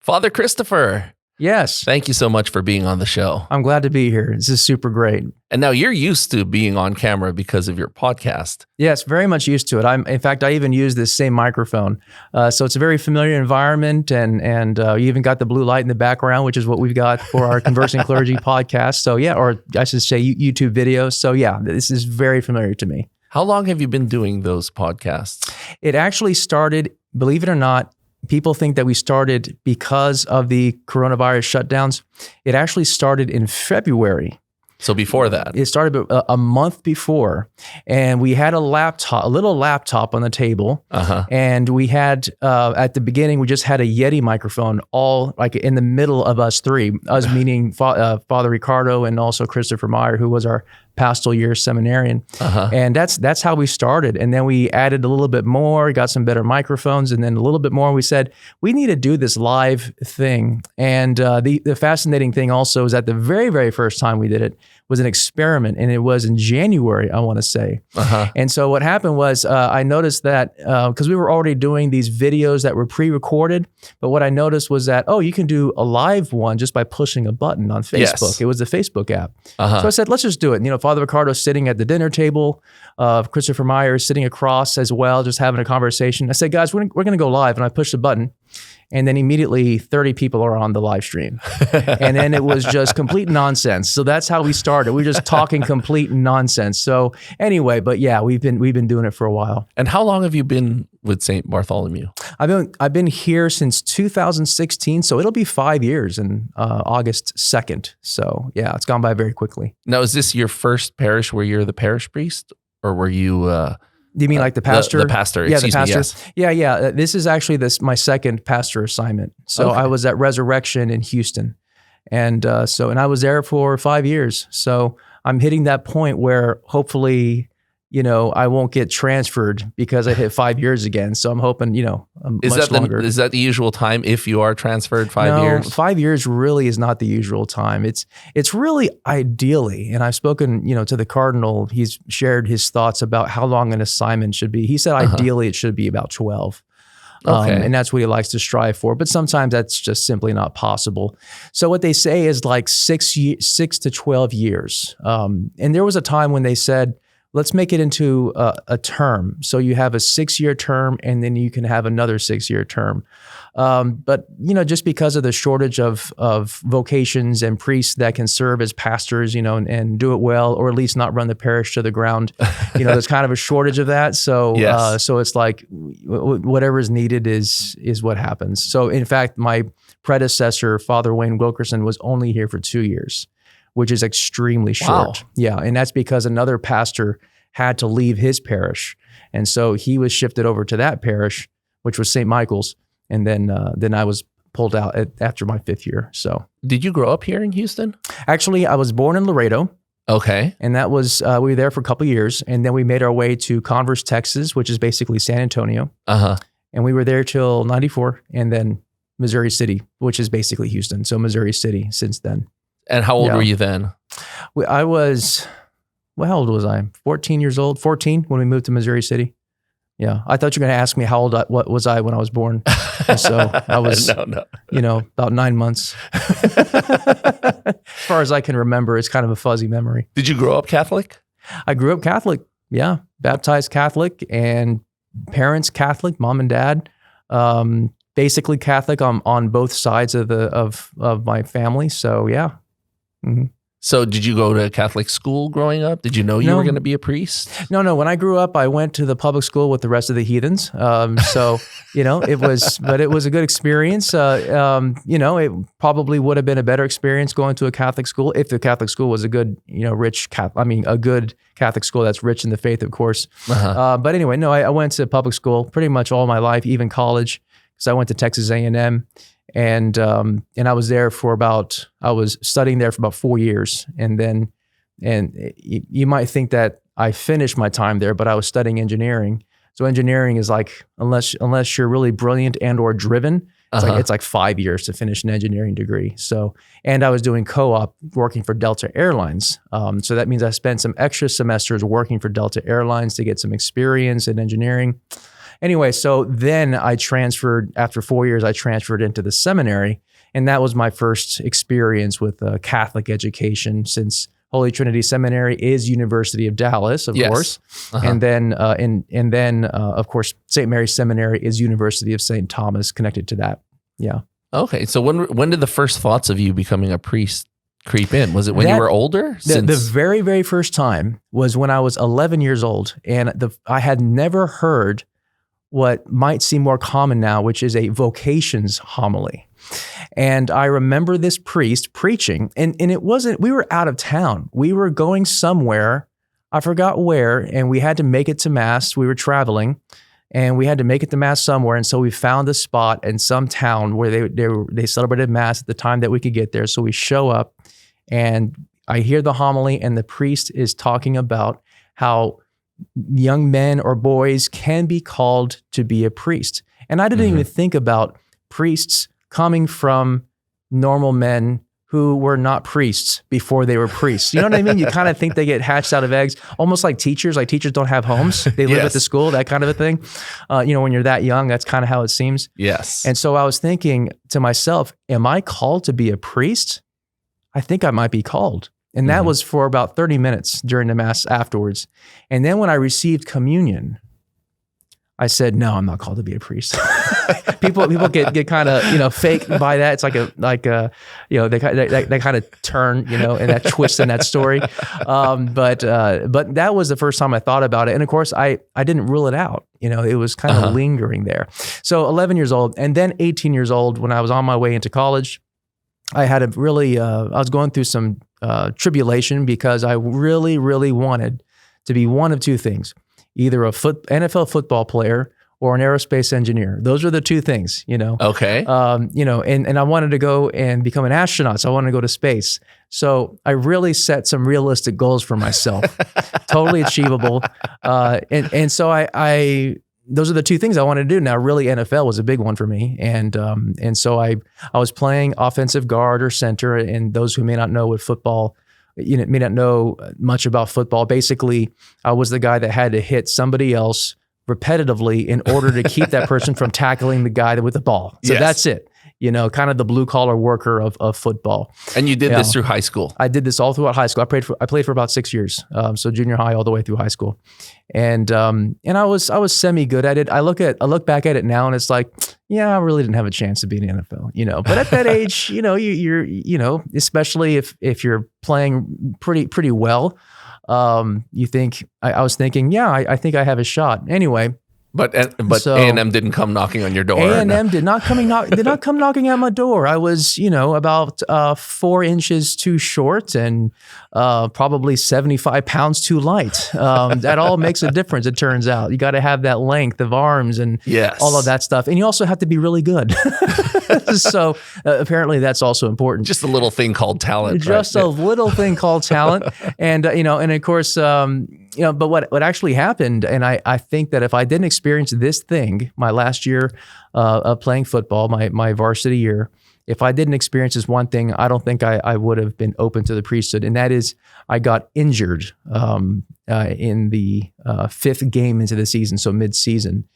Father Christopher, Yes. thank you so much for being on the show. I'm glad to be here. This is super great. And now you're used to being on camera because of your podcast. Yes, very much used to it. In fact, I even use this same microphone. So it's a very familiar environment, and you even got the blue light in the background, which is what we've got for our Conversing Clergy podcast. So yeah, or I should say YouTube videos. So yeah, this is very familiar to me. How long have you been doing those podcasts? It actually started, believe it or not, people think that we started because of the coronavirus shutdowns. It actually started in February. So before that? It started a month before, and we had a little laptop on the table, and we had, at the beginning, we just had a Yeti microphone all like in the middle of us three, us meaning Father Ricardo and also Christopher Meyer, who was our pastoral year seminarian. And that's how we started. And then we added a little bit more, got some better microphones, and then a little bit more. We said, we need to do this live thing. And the fascinating thing also is that the very, very first time we did it was an experiment, and it was in January, I want to say. And so what happened was I noticed that, because we were already doing these videos that were pre-recorded, but what I noticed was that, you can do a live one just by pushing a button on Facebook. Yes. It was the Facebook app. So I said, let's just do it. Father Ricardo's sitting at the dinner table. Christopher Meyer is sitting across as well, just having a conversation. I said, guys, we're going to go live. And I pushed the button. And then immediately 30 people are on the live stream. And then it was just complete nonsense. So that's how we started. We were just talking complete nonsense. So anyway, but yeah, we've been doing it for a while. And how long have you been with Saint Bartholomew? I've been here since 2016. So it'll be 5 years in August 2nd. So yeah, it's gone by very quickly. Now, is this your first parish where you're the parish priest, or were you... Do you mean like the pastor? The pastor, excuse me, yes. Yeah. This is actually my second pastor assignment. So I was at Resurrection in Houston. And and I was there for 5 years. So I'm hitting that point where hopefully, I won't get transferred because I hit 5 years again. So I'm hoping, much longer. Is that the usual time if you are transferred 5 years? 5 years really is not the usual time. It's really ideally, and I've spoken, to the Cardinal, he's shared his thoughts about how long an assignment should be. He said ideally it should be about 12. And that's what he likes to strive for. But sometimes that's just simply not possible. So what they say is like 6 to 12 years. And there was a time when they said, let's make it into a term. So you have a 6-year term, and then you can have another 6-year term. But, just because of the shortage of vocations and priests that can serve as pastors, and do it well, or at least not run the parish to the ground, there's kind of a shortage of that. So, yes. So it's like whatever is needed is what happens. So in fact, my predecessor, Father Wayne Wilkerson, was only here for 2 years, which is extremely short. Wow. Yeah, and that's because another pastor had to leave his parish. And so he was shifted over to that parish, which was St. Michael's. And then I was pulled out after my 5th year. So, did you grow up here in Houston? Actually, I was born in Laredo. Okay. And that was, we were there for a couple of years. And then we made our way to Converse, Texas, which is basically San Antonio. And we were there till 94. And then Missouri City, which is basically Houston. So Missouri City since then. And how old were you then? How old was I? 14 years old, 14 when we moved to Missouri City. Yeah. I thought you were going to ask me how old what was I when I was born. And so I was, about 9 months. As far as I can remember, it's kind of a fuzzy memory. Did you grow up Catholic? I grew up Catholic. Yeah. Baptized Catholic, and parents Catholic, mom and dad. Basically Catholic on both sides of my family. So yeah. Mm-hmm. So did you go to Catholic school growing up? Did you know you were going to be a priest? No. When I grew up, I went to the public school with the rest of the heathens. It was a good experience. It probably would have been a better experience going to a Catholic school if the Catholic school was a good, a good Catholic school that's rich in the faith, of course. But anyway, no, I went to public school pretty much all my life, even college, because I went to Texas A&M. And I was there I was studying there for about 4 years. And you might think that I finished my time there, but I was studying engineering. So engineering is like, unless you're really brilliant and or driven, it's like 5 years to finish an engineering degree. So, and I was doing co-op working for Delta Airlines. So that means I spent some extra semesters working for Delta Airlines to get some experience in engineering. Anyway, so then I transferred, after 4 years, I transferred into the seminary. And that was my first experience with Catholic education, since Holy Trinity Seminary is University of Dallas, of course. And then, of course, St. Mary's Seminary is University of St. Thomas, connected to that. Yeah. Okay. So when did the first thoughts of you becoming a priest creep in? Was it when you were older? The very, very first time was when I was 11 years old. And I had never heard what might seem more common now, which is a vocations homily. And I remember this priest preaching, and it wasn't, we were out of town. We were going somewhere, I forgot where, and we had to make it to Mass. We were traveling, and we had to make it to Mass somewhere. And so we found a spot in some town where they celebrated Mass at the time that we could get there. So we show up, and I hear the homily, and the priest is talking about how young men or boys can be called to be a priest. And I didn't even think about priests coming from normal men who were not priests before they were priests. You know what I mean? You kind of think they get hatched out of eggs, almost like teachers. Like teachers don't have homes. They live at the school, that kind of a thing. When you're that young, that's kind of how it seems. Yes. And so I was thinking to myself, am I called to be a priest? I think I might be called. And that was for about 30 minutes during the Mass afterwards. And then when I received communion, I said, no, I'm not called to be a priest. people get kind of, fake by that. It's they kind of turn, and that twist in that story. But that was the first time I thought about it. And of course, I didn't rule it out. It was kind of lingering there. So 11 years old, and then 18 years old, when I was on my way into college, I had I was going through some tribulation, because I really, really wanted to be one of two things: either a NFL football player or an aerospace engineer. Those are the two things, Okay. And I wanted to go and become an astronaut. So I wanted to go to space. So I really set some realistic goals for myself, totally achievable. And so I those are the two things I wanted to do. Now, really, NFL was a big one for me. And so I was playing offensive guard or center. And those who may not know what football, may not know much about football. Basically, I was the guy that had to hit somebody else repetitively in order to keep that person from tackling the guy with the ball. So that's it. Kind of the blue collar worker of football. And you did this through high school? I did this all throughout high school. I played for about 6 years. So junior high all the way through high school. And I was semi good at it. I look back at it now, and it's like, I really didn't have a chance to be in the NFL, but at that age, you're especially if you're playing pretty well, you think, I was thinking, I think I have a shot. Anyway. But A&M didn't come knocking on your door. A&M did not come knocking at my door. I was, about 4 inches too short and probably 75 pounds too light. That all makes a difference, it turns out. You got to have that length of arms and all of that stuff. And you also have to be really good. So apparently that's also important. Just a little thing called talent. Just a little thing called talent. And, and of course, but what actually happened, and I think that if I didn't experience this thing, my last year of playing football, my varsity year, if I didn't experience this one thing, I don't think I would have been open to the priesthood. And that is, I got injured in the 5th game into the season, so mid-season,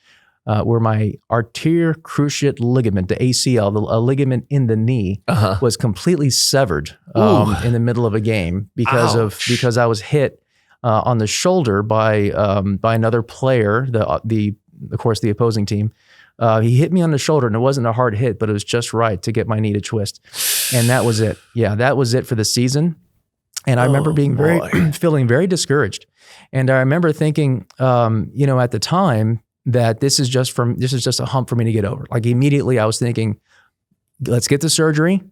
where my arterial cruciate ligament, the ACL, a ligament in the knee, was completely severed in the middle of a game because I was hit on the shoulder by another player, of course the opposing team. He hit me on the shoulder, and it wasn't a hard hit, but it was just right to get my knee to twist, and that was it. Yeah, that was it for the season. And I remember being feeling very discouraged, and I remember thinking, at the time, that this is just a hump for me to get over. Like immediately, I was thinking, let's get the surgery.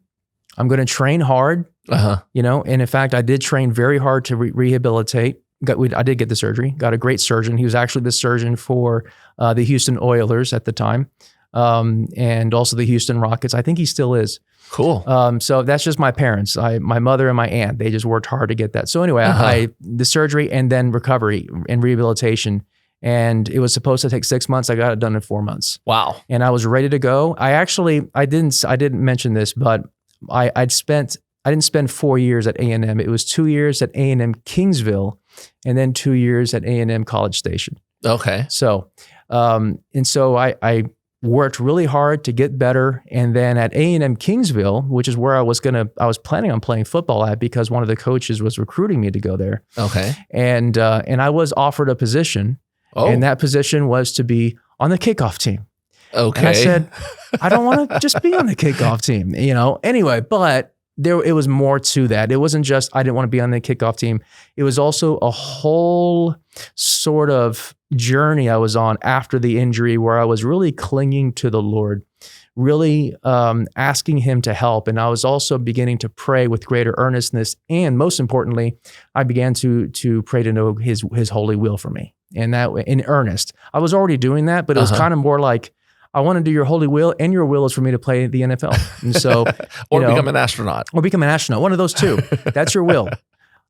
I'm going to train hard. And in fact, I did train very hard to rehabilitate. I did get the surgery, got a great surgeon. He was actually the surgeon for the Houston Oilers at the time, and also the Houston Rockets. I think he still is. Cool. So that's just my parents. My mother and my aunt, they just worked hard to get that. So anyway, the surgery and then recovery and rehabilitation. And it was supposed to take 6 months. I got it done in 4 months. Wow. And I was ready to go. I didn't mention this, but I didn't spend 4 years at A&M. It was 2 years at A&M Kingsville, and then 2 years at A&M College Station. Okay. So And so I worked really hard to get better. And then at A&M Kingsville, which is where I was planning on playing football at, because one of the coaches was recruiting me to go there. Okay. And I was offered a position, and that position was to be on the kickoff team. Okay. And I said, I don't want to just be on the kickoff team, Anyway, but it was more to that. It wasn't just I didn't want to be on the kickoff team. It was also a whole sort of journey I was on after the injury, where I was really clinging to the Lord, really asking Him to help. And I was also beginning to pray with greater earnestness. And most importantly, I began to pray to know His holy will for me. And that in earnest. I was already doing that, but it was kind of more like, I want to do your holy will, and your will is for me to play the NFL. And so, become an astronaut. Or become an astronaut. One of those two. That's your will.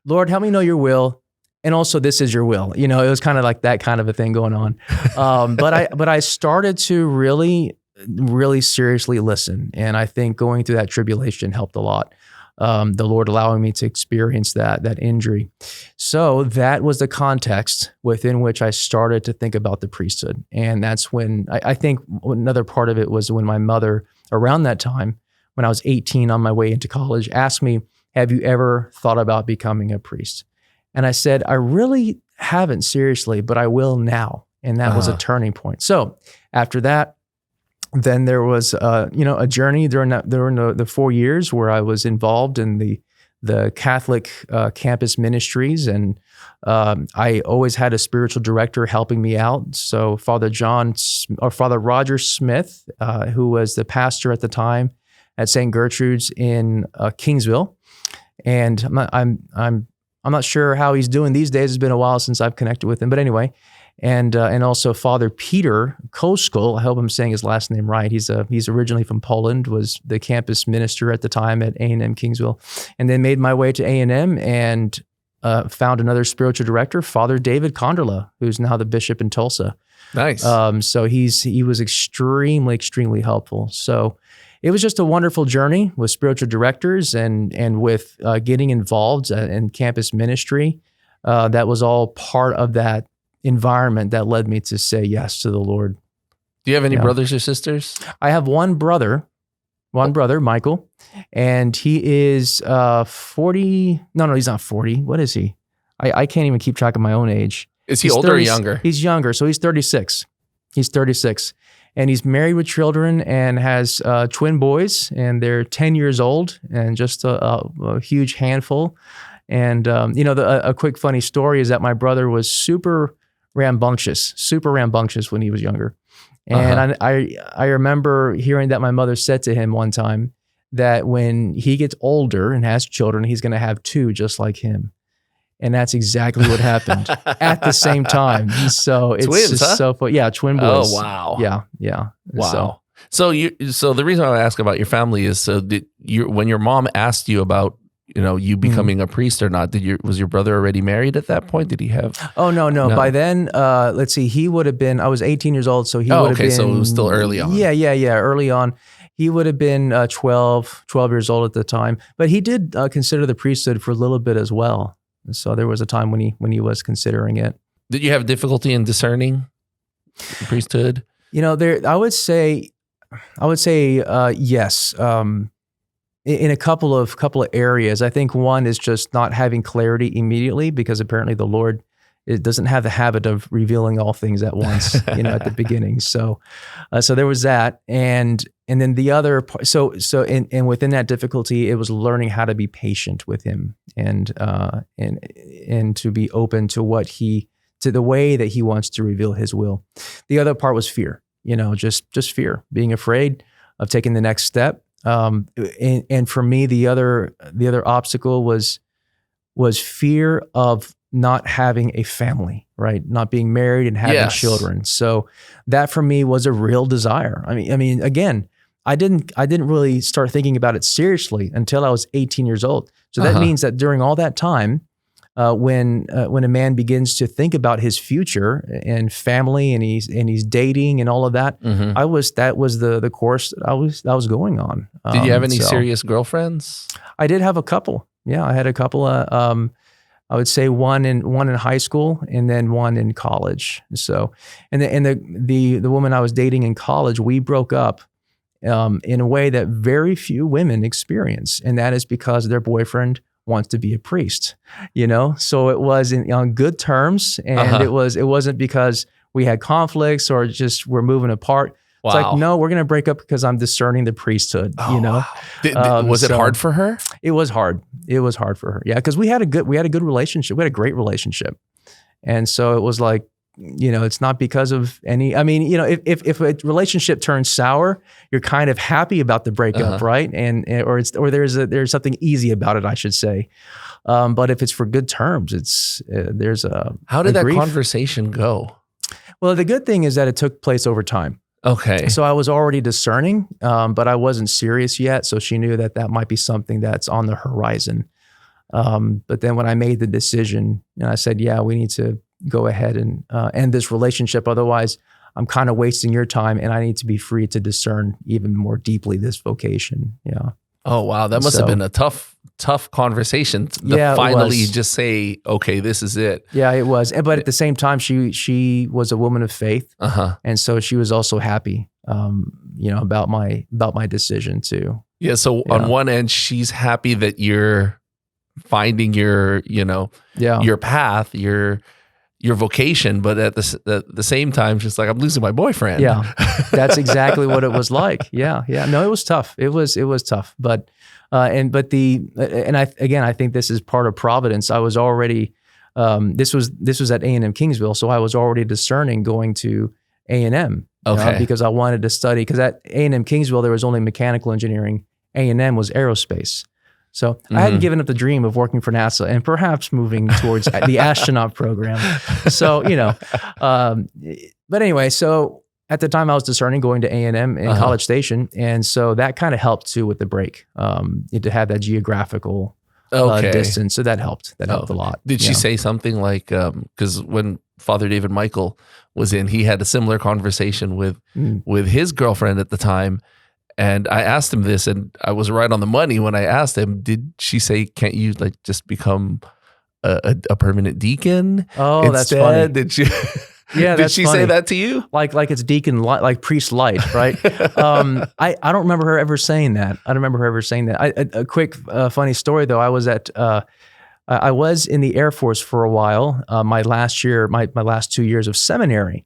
Lord, help me know your will. And also, this is your will. It was kind of like that kind of a thing going on. But I started to really, really seriously listen. And I think going through that tribulation helped a lot. The Lord allowing me to experience that injury. So that was the context within which I started to think about the priesthood. And that's when I think another part of it was when my mother, around that time, when I was 18 on my way into college, asked me, have you ever thought about becoming a priest? And I said, I really haven't seriously, but I will now. And that was a turning point. So after that, then there was, a journey during the 4 years where I was involved in the Catholic campus ministries, and I always had a spiritual director helping me out. So Father Roger Smith, who was the pastor at the time at St. Gertrude's in Kingsville, and I'm not sure how he's doing these days. It's been a while since I've connected with him, but anyway. And also Father Peter Koskol, I hope I'm saying his last name right. He's originally from Poland, was the campus minister at the time at A&M Kingsville, and then made my way to A&M and found another spiritual director, Father David Konderla, who's now the bishop in Tulsa. Nice. So he was extremely, extremely helpful. So it was just a wonderful journey with spiritual directors and with getting involved in campus ministry. That was all part of that environment that led me to say yes to the Lord. Do you have any brothers or sisters? I have one brother, Michael, and he is 40. No, he's not 40. What is he? I can't even keep track of my own age. Is he older or younger? He's younger, so he's 36. He's 36. And he's married with children and has twin boys, and they're 10 years old and just a huge handful. And, a quick funny story is that my brother was super rambunctious when he was younger. And I remember hearing that my mother said to him one time that when he gets older and has children, he's going to have two just like him. And that's exactly what happened at the same time. So it's twins, just so fun. Yeah, twin boys. Oh, wow. Yeah. Wow. So the reason I ask about your family is when your mom asked you about you becoming a priest or not, was your brother already married at that point? Did he have? Oh, no. By then, let's see, he would have been, I was 18 years old, so he would have been. So it was still early on. Yeah, early on. He would have been 12 years old at the time, but he did consider the priesthood for a little bit as well. So there was a time when he was considering it. Did you have difficulty in discerning the priesthood? I would say yes. In a couple of areas. I think one is just not having clarity immediately, because apparently the Lord doesn't have the habit of revealing all things at once, at the beginning. So there was that, and then the other part. So within that difficulty, it was learning how to be patient with Him and to be open to the way that He wants to reveal His will. The other part was fear. Just fear, being afraid of taking the next step. And for me, the other obstacle was fear of not having a family, right? Not being married and having children. So that for me was a real desire. I mean, again, I didn't really start thinking about it seriously until I was 18 years old. So that means that during all that time, when a man begins to think about his future and family, and he's dating and all of that, that was the course that I was going on. Did you have any serious girlfriends? I did have a couple. Yeah, I had a couple. I would say one in high school and then one in college. So, and the woman I was dating in college, we broke up in a way that very few women experience, and that is because their boyfriend wants to be a priest. So it was on good terms, and it wasn't because we had conflicts or just we're moving apart. Wow. It's like, no, we're going to break up because I'm discerning the priesthood. Wow. Was it hard for her? It was hard. It was hard for her. Yeah, because we had a good relationship. We had a great relationship, and so it was like, it's not because of any. I mean, if a relationship turns sour, you're kind of happy about the breakup, right? Or there's something easy about it, I should say. But if it's for good terms, there's a. How did that conversation go? Well, the good thing is that it took place over time. Okay. So I was already discerning, but I wasn't serious yet. So she knew that might be something that's on the horizon. But then when I made the decision, and I said, yeah, we need to go ahead and end this relationship. Otherwise, I'm kind of wasting your time, and I need to be free to discern even more deeply this vocation. Yeah. Oh, wow. That must have been a tough conversation to finally just say, okay, this is it. Yeah, it was. But at the same time, she was a woman of faith. And so she was also happy, about my decision too. Yeah. So on one end, she's happy that you're finding your path, your vocation, but at the same time, she's like, I'm losing my boyfriend. Yeah, that's exactly what it was like. Yeah. No, it was tough. It was tough. But I think this is part of providence. I was already this was at A&M Kingsville, so I was already discerning going to A&M. Because I wanted to study. Because at A&M Kingsville there was only mechanical engineering. A&M was aerospace. So I hadn't given up the dream of working for NASA and perhaps moving towards the astronaut program. So, but anyway, so at the time I was discerning going to A&M in College Station. And so that kind of helped too with the break, to have that geographical distance. So that helped. That helped a lot. Did she say something like, because when Father David Michael was in, he had a similar conversation with his girlfriend at the time. And I asked him this, and I was right on the money when I asked him, did she say, can't you just become a permanent deacon? Oh, instead? That's funny. Did she, did she say that to you? Like it's deacon, like priest light, right? I don't remember her ever saying that. A quick funny story though. I was in the Air Force for a while, my last 2 years of seminary.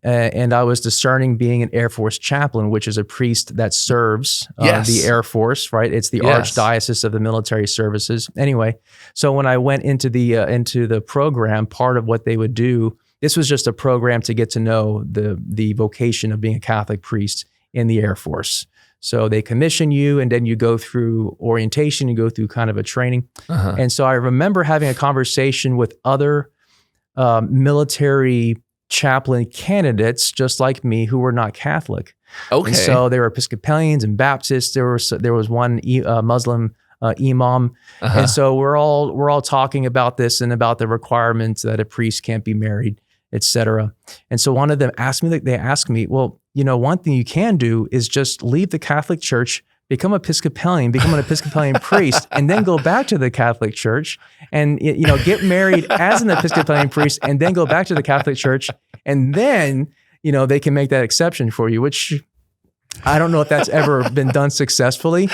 And I was discerning being an Air Force chaplain, which is a priest that serves the Air Force, right? It's the archdiocese of the military services. Anyway, so when I went into the program, part of what they would do, this was just a program to get to know the vocation of being a Catholic priest in the Air Force. So they commission you, and then you go through orientation, you go through kind of a training. And so I remember having a conversation with other military chaplain candidates just like me who were not Catholic. Okay. And so they were Episcopalians and Baptists. There was one Muslim imam. And so we're all talking about this and about the requirements that a priest can't be married, etc. And so one of them asked me, well, one thing you can do is just leave the Catholic Church, become an Episcopalian priest, and then go back to the Catholic Church and, get married as an Episcopalian priest and then go back to the Catholic Church. And then, they can make that exception for you, which I don't know if that's ever been done successfully.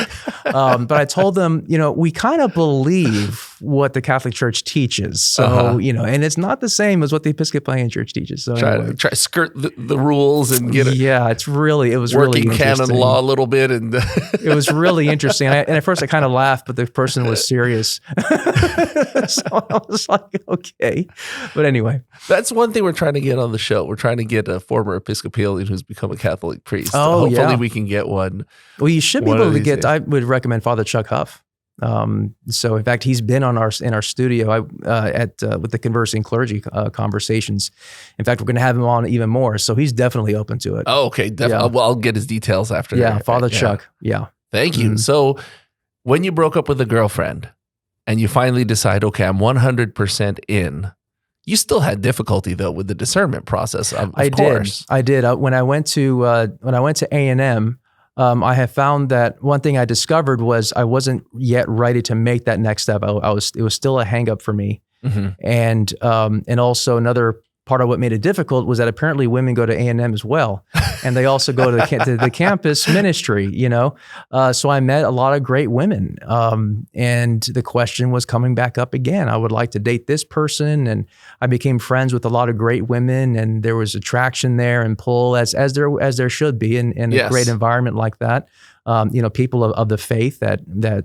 But I told them, we kind of believe what the Catholic Church teaches. So, and it's not the same as what the Episcopalian Church teaches. So try to skirt the rules and get it. Yeah, it was working really canon law a little bit. And it was really interesting. And at first I kind of laughed, but the person was serious. So I was like, okay. But anyway. That's one thing we're trying to get on the show. We're trying to get a former Episcopalian who's become a Catholic priest. Oh, Hopefully we can get one. Well, you should be able to get, I would recommend Father Chuck Huff. So in fact, he's been in our studio with the Conversing Clergy conversations. In fact, we're going to have him on even more. So he's definitely open to it. Oh, okay. Definitely. Yeah. Well, I'll get his details after. Yeah, Father Chuck. Yeah. Thank you. So when you broke up with a girlfriend and you finally decide, okay, I'm 100% in, you still had difficulty though with the discernment process. Of course. I did. When I went to A&M, I have found that one thing I discovered was I wasn't yet ready to make that next step. It was still a hang up for me. And also another part of what made it difficult was that apparently women go to A&M as well. And they also go to the campus ministry, So I met a lot of great women. And the question was coming back up again. I would like to date this person. And I became friends with a lot of great women, and there was attraction there and pull as there should be in a great environment like that. People of the faith that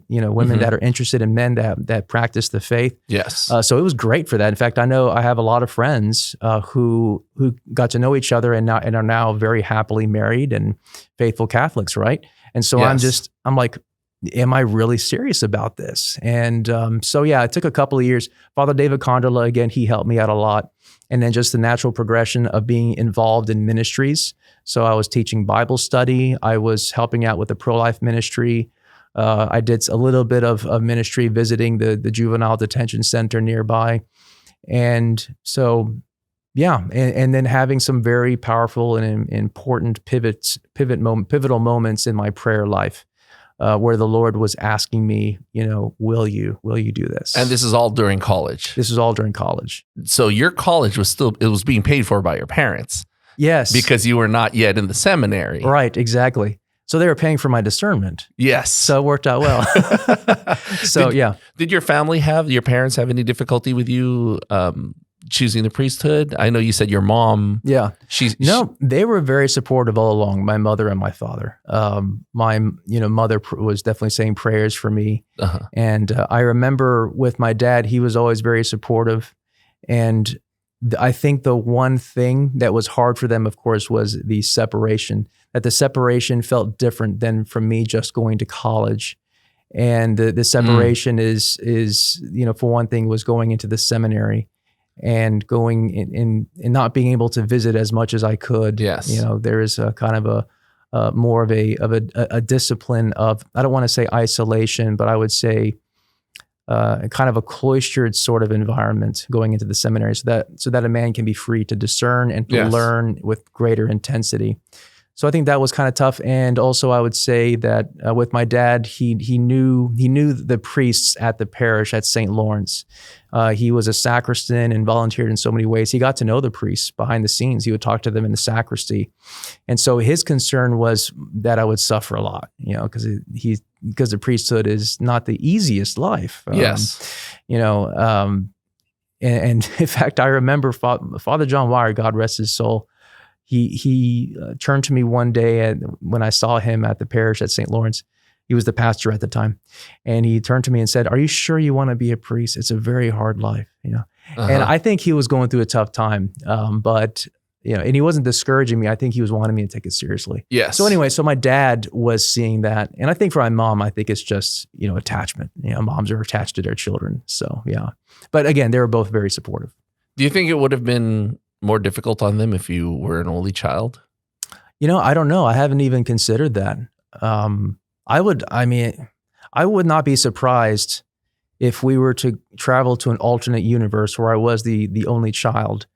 women that are interested in men that practice the faith. Yes. So it was great for that. In fact, I know I have a lot of friends who got to know each other and are now very happily married and faithful Catholics, right? And so I'm like, am I really serious about this? And it took a couple of years. Father David Condola, again, he helped me out a lot. And then just the natural progression of being involved in ministries. So I was teaching Bible study. I was helping out with the pro-life ministry. I did a little bit of ministry visiting the juvenile detention center nearby. And so, and then having some very powerful and important pivotal moments in my prayer life. Where the Lord was asking me, will you do this? And this is all during college. This is all during college. So your college was being paid for by your parents. Yes. Because you were not yet in the seminary. Right, exactly. So they were paying for my discernment. Yes. So it worked out well. Did your parents have any difficulty with you choosing the priesthood? I know you said your mom. Yeah. They were very supportive all along, my mother and my father. My mother was definitely saying prayers for me. And I remember with my dad, he was always very supportive. And I think the one thing that was hard for them, of course, was the separation, that the separation felt different than from me just going to college. And the separation is, for one thing, was going into the seminary and going in and not being able to visit as much as I could. Yes. There is a kind of a more of a discipline of, I don't want to say isolation, but I would say kind of a cloistered sort of environment going into the seminary, so that a man can be free to discern and to learn with greater intensity. So I think that was kind of tough. And also I would say that with my dad, he knew the priests at the parish at St. Lawrence. He was a sacristan and volunteered in so many ways. He got to know the priests behind the scenes. He would talk to them in the sacristy. And so his concern was that I would suffer a lot, because the priesthood is not the easiest life. And in fact, I remember Father John Wire, God rest his soul, he turned to me one day when I saw him at the parish at St. Lawrence. He was the pastor at the time. And he turned to me and said, "Are you sure you want to be a priest? It's a very hard life." And I think he was going through a tough time. But and he wasn't discouraging me. I think he was wanting me to take it seriously. Yes. So anyway, my dad was seeing that. And I think for my mom, I think it's just, attachment. Moms are attached to their children. So yeah. But again, they were both very supportive. Do you think it would have been more difficult on them if you were an only child? I don't know. I haven't even considered that. I would not be surprised if we were to travel to an alternate universe where I was the only child,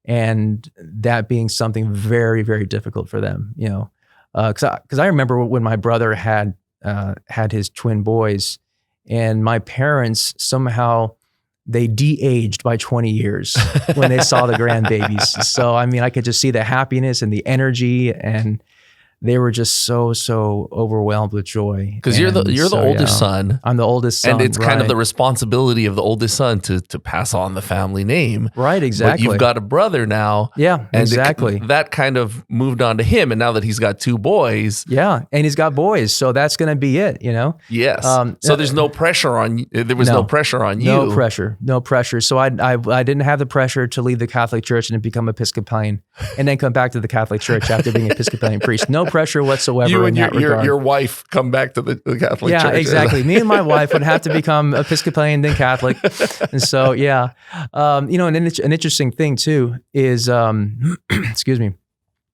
and that being something very, very difficult for them, because I remember when my brother had his twin boys, and my parents somehow, they de-aged by 20 years when they saw the grandbabies. So, I could just see the happiness and the energy, and they were just so overwhelmed with joy. Because you're the oldest son. I'm the oldest son. And it's kind of the responsibility of the oldest son to pass on the family name. Right, exactly. But you've got a brother now. Yeah, and exactly. That kind of moved on to him. And now that he's got two boys. Yeah, and he's got boys. So that's going to be it, Yes. So there's no pressure on you. There was no pressure on you. No pressure. So I didn't have the pressure to leave the Catholic Church and become Episcopalian and then come back to the Catholic Church after being Episcopalian priest. No pressure whatsoever. You and in that regard. Your wife come back to the Catholic Church. Yeah, exactly. Me and my wife would have to become Episcopalian, then Catholic. And so, yeah. An interesting thing too is, excuse me,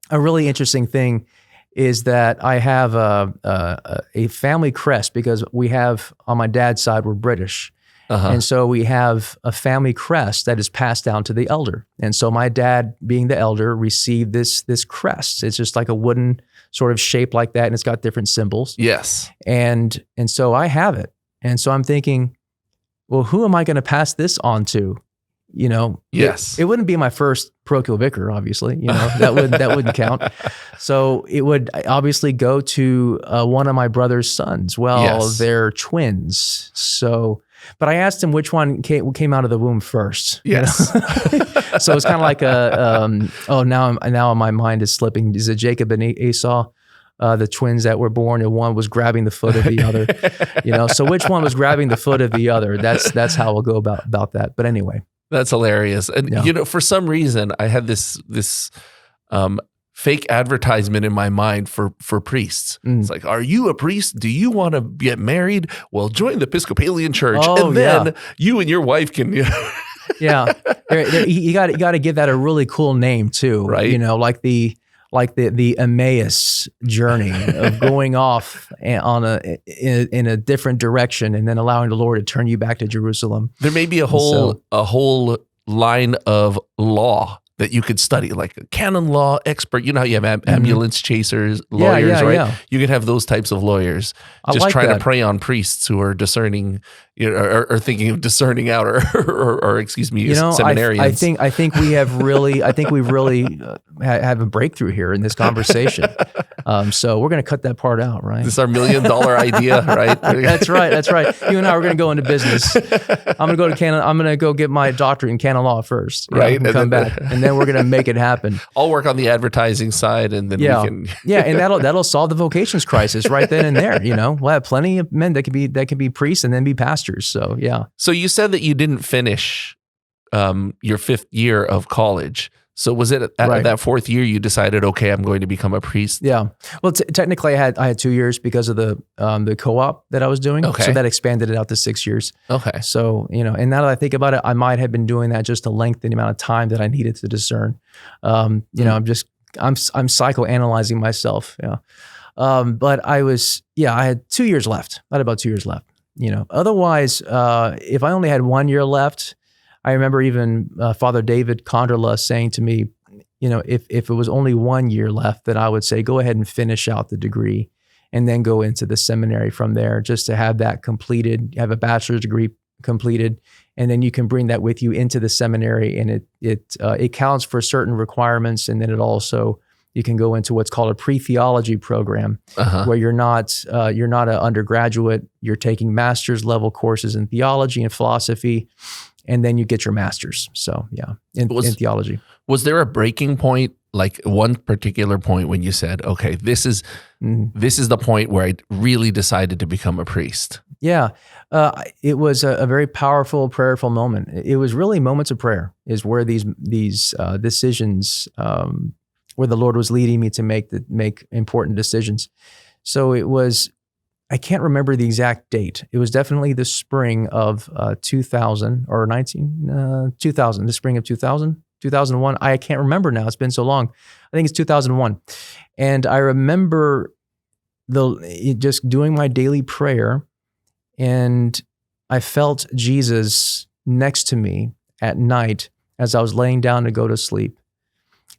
a really interesting thing is that I have a family crest, because we have, on my dad's side, we're British. And so we have a family crest that is passed down to the elder. And so my dad, being the elder, received this crest. It's just like a wooden sort of shape like that, and it's got different symbols. Yes. And so I have it. And so I'm thinking, well, who am I going to pass this on to? Yes. It wouldn't be my first parochial vicar, obviously, that wouldn't count. So it would obviously go to one of my brother's sons. Well, Yes. they're twins. So, but I asked him which one came out of the womb first. Yes. So it's kind of like now my mind is slipping. Is it Jacob and Esau? The twins that were born, and one was grabbing the foot of the other, so which one was grabbing the foot of the other? That's how we'll go about that. But anyway, that's hilarious. And for some reason, I had this fake advertisement in my mind for priests. It's like, are you a priest? Do you want to get married? Well, join the Episcopalian Church, and then you and your wife can. Yeah, you got to give that a really cool name too, right? Like the Emmaus journey of going off in a different direction and then allowing the Lord to turn you back to Jerusalem. There may be a whole line of law that you could study, like a canon law expert. You know how you have ambulance chasers, lawyers, right? Yeah. You could have those types of lawyers just trying to prey on priests who are discerning, or thinking of discerning out, or excuse me, seminarians. I think we've really have a breakthrough here in this conversation. So we're going to cut that part out, right? This is our $1 million idea, right? That's right. You and I are going to go into business. I'm going to go to canon. I'm going to go get my doctorate in canon law first, right? And come back, and then we're going to make it happen. I'll work on the advertising side, and then we can. And that'll solve the vocations crisis right then and there. We'll have plenty of men that can be priests and then be pastors. So yeah. So you said that you didn't finish your 5th year of college. So was it at that 4th year you decided, okay, I'm going to become a priest? Yeah. Well, technically I had 2 years because of the co-op that I was doing. Okay. So that expanded it out to 6 years. Okay. So, and now that I think about it, I might have been doing that just to lengthen the amount of time that I needed to discern. I'm psychoanalyzing myself. Yeah. But I had 2 years left. I had about 2 years left. Otherwise, if I only had 1 year left, I remember even Father David Conderla saying to me, if it was only 1 year left, that I would say, go ahead and finish out the degree and then go into the seminary from there, just to have that completed, have a bachelor's degree completed, and then you can bring that with you into the seminary, and it counts for certain requirements, and then it also, you can go into what's called a pre-theology program, where you're not an undergraduate, you're taking master's level courses in theology and philosophy, and then you get your master's. So yeah, in theology. Was there a breaking point, like one particular point when you said, okay, this is the point where I really decided to become a priest? Yeah, it was a very powerful, prayerful moment. It was really moments of prayer is where these decisions, where the Lord was leading me to make important decisions. So it was, I can't remember the exact date. It was definitely the spring of 2000 or 2000, the spring of 2000, 2001. I can't remember now. It's been so long. I think it's 2001. And I remember just doing my daily prayer, and I felt Jesus next to me at night as I was laying down to go to sleep.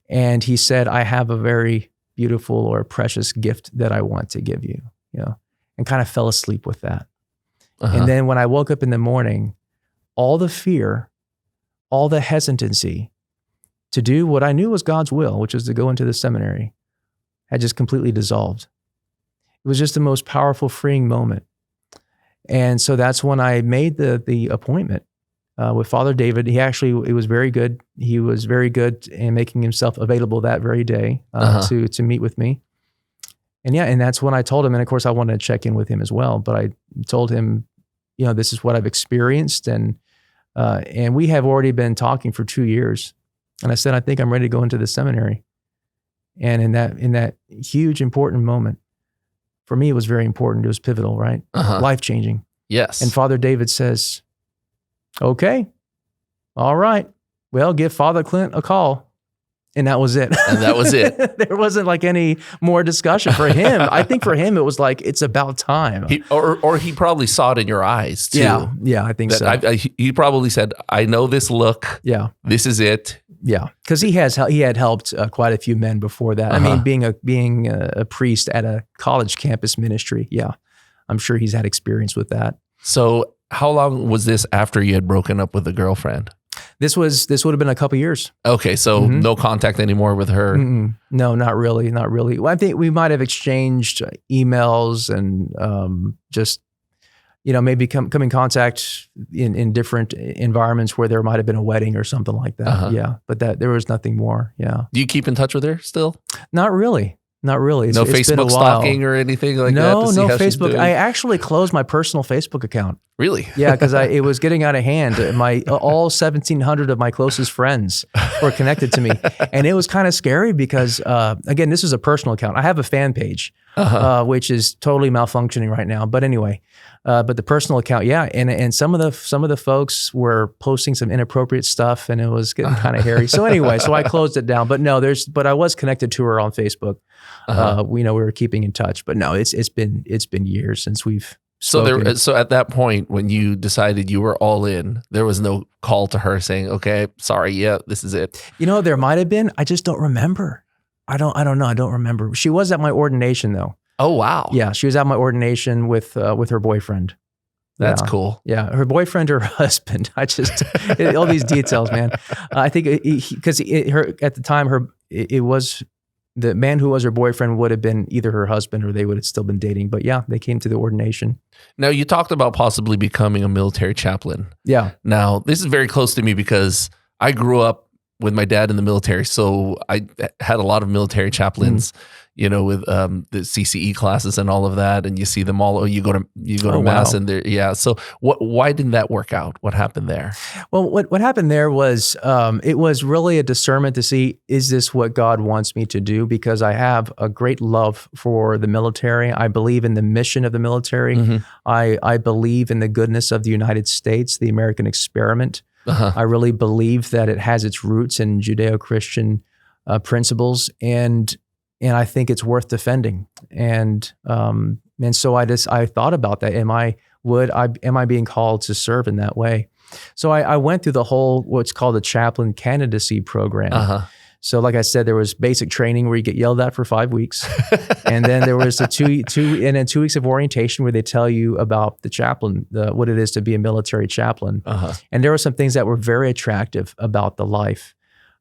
And he said, I have a very beautiful or precious gift that I want to give you, and kind of fell asleep with that. And then when I woke up in the morning, all the fear, all the hesitancy to do what I knew was God's will, which was to go into the seminary, had just completely dissolved. It was just the most powerful, freeing moment. And so that's when I made the appointment with Father David. It was very good. He was very good in making himself available that very day to meet with me. And that's when I told him, and of course I wanted to check in with him as well, but I told him, this is what I've experienced, and we have already been talking for 2 years. And I said, I think I'm ready to go into the seminary. And in that huge, important moment, for me, it was very important. It was pivotal, right? Life-changing. Yes. And Father David says, okay, all right, well, give Father Clint a call. And that was it. And that was it. There wasn't like any more discussion for him. I think for him, it was like, it's about time. Or he probably saw it in your eyes too. Yeah, I think so. He probably said, I know this look. Yeah. This is it. Yeah. Because he had helped quite a few men before that. I mean, being a priest at a college campus ministry. Yeah. I'm sure he's had experience with that. So how long was this after you had broken up with a girlfriend? This would have been a couple years. Okay, so no contact anymore with her. No, not really. Well, I think we might have exchanged emails and just, maybe come in contact in different environments where there might have been a wedding or something like that. Yeah, but there was nothing more. Yeah. Do you keep in touch with her still? Not really. No Facebook been a while. stalking or anything like that? No Facebook. I actually closed my personal Facebook account. Really? Yeah, because it was getting out of hand. All 1,700 of my closest friends were connected to me, and it was kind of scary because, again, this is a personal account. I have a fan page, which is totally malfunctioning right now. But anyway, but the personal account, yeah, and some of the folks were posting some inappropriate stuff, and it was getting kind of hairy. So anyway, so I closed it down. But no, but I was connected to her on Facebook. We were keeping in touch, but no, it's been years since we've. So at that point, when you decided you were all in, there was no call to her saying, "Okay, sorry, yeah, this is it." There might have been. I just don't remember. I don't know. I don't remember. She was at my ordination though. Oh wow. Yeah, she was at my ordination with her boyfriend. That's cool. Yeah, her boyfriend or her husband. All these details, man. I think because at the time it was. The man who was her boyfriend would have been either her husband or they would have still been dating. But yeah, they came to the ordination. Now, you talked about possibly becoming a military chaplain. Yeah. Now, this is very close to me because I grew up with my dad in the military. So I had a lot of military chaplains, with the CCE classes and all of that. And you see them all. You go to mass and there. Yeah. So why didn't that work out? What happened there? Well, what happened there was it was really a discernment to see, is this what God wants me to do? Because I have a great love for the military. I believe in the mission of the military. I believe in the goodness of the United States, the American experiment. I really believe that it has its roots in Judeo-Christian principles, and I think it's worth defending. And so I thought about that. Am I being called to serve in that way? So I went through the whole what's called the chaplain candidacy program. So like I said, there was basic training where you get yelled at for 5 weeks. And then there was 2 weeks of orientation where they tell you about the chaplain, what it is to be a military chaplain. And there were some things that were very attractive about the life.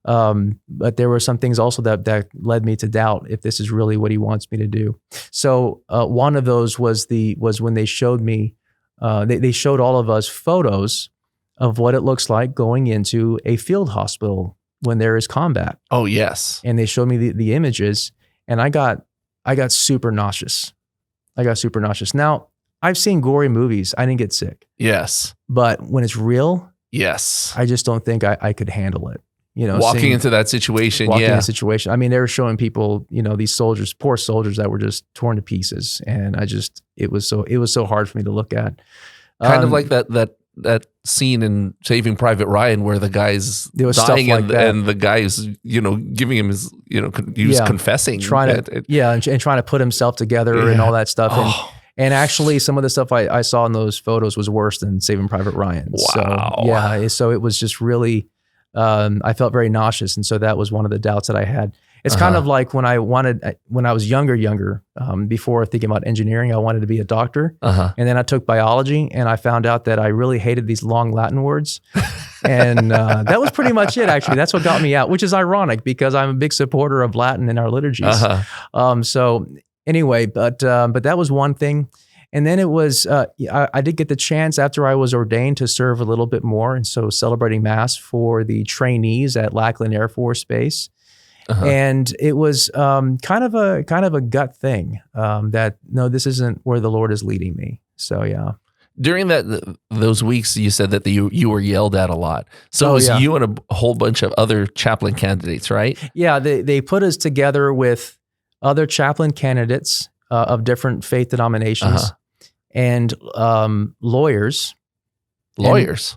But there were some things also that led me to doubt if this is really what he wants me to do. So one of those was when they showed me, they showed all of us photos of what it looks like going into a field hospital when there is combat. Oh yes. And they showed me the images, and I got super nauseous. Now, I've seen gory movies. I didn't get sick. Yes. But when it's real, yes, I just don't think I could handle it. Walking into that situation. I mean, they were showing people, these soldiers, poor soldiers that were just torn to pieces. And it was so hard for me to look at. Kind of like that scene in Saving Private Ryan where the guy's dying and the guy is, giving him his, he was confessing. And trying to put himself together and all that stuff. And actually some of the stuff I saw in those photos was worse than Saving Private Ryan. Wow. So it was just really, I felt very nauseous. And so that was one of the doubts that I had. It's kind of like when I was younger, before thinking about engineering, I wanted to be a doctor. And then I took biology and I found out that I really hated these long Latin words. And that was pretty much it, actually. That's what got me out, which is ironic because I'm a big supporter of Latin in our liturgies. So anyway, but that was one thing. And then it was, I did get the chance after I was ordained to serve a little bit more. And so celebrating Mass for the trainees at Lackland Air Force Base. And it was kind of a gut thing that, no, this isn't where the Lord is leading me. So, yeah. During those weeks, you said that you were yelled at a lot. So it was you and a whole bunch of other chaplain candidates, right? Yeah, they put us together with other chaplain candidates of different faith denominations and lawyers.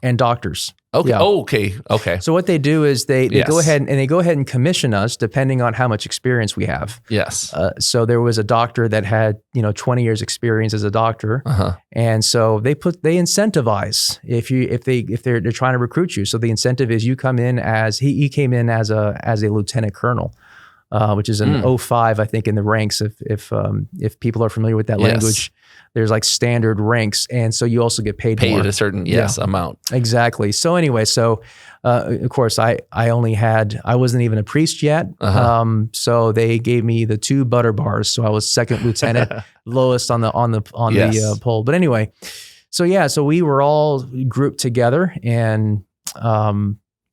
And doctors. Okay. Yeah. Oh, okay. So what they do is they go ahead and commission us depending on how much experience we have. Yes. So there was a doctor that had 20 years experience as a doctor, and so they incentivize if they're trying to recruit you. So the incentive is you come in as he came in as a lieutenant colonel. which is an O5, I think, in the ranks. If people are familiar with that language, there's like standard ranks, and so you also get paid more. A certain amount. Exactly. So anyway, of course, I wasn't even a priest yet, so they gave me the 2 butter bars. So I was second lieutenant, lowest on the pole. But anyway, so we were all grouped together, and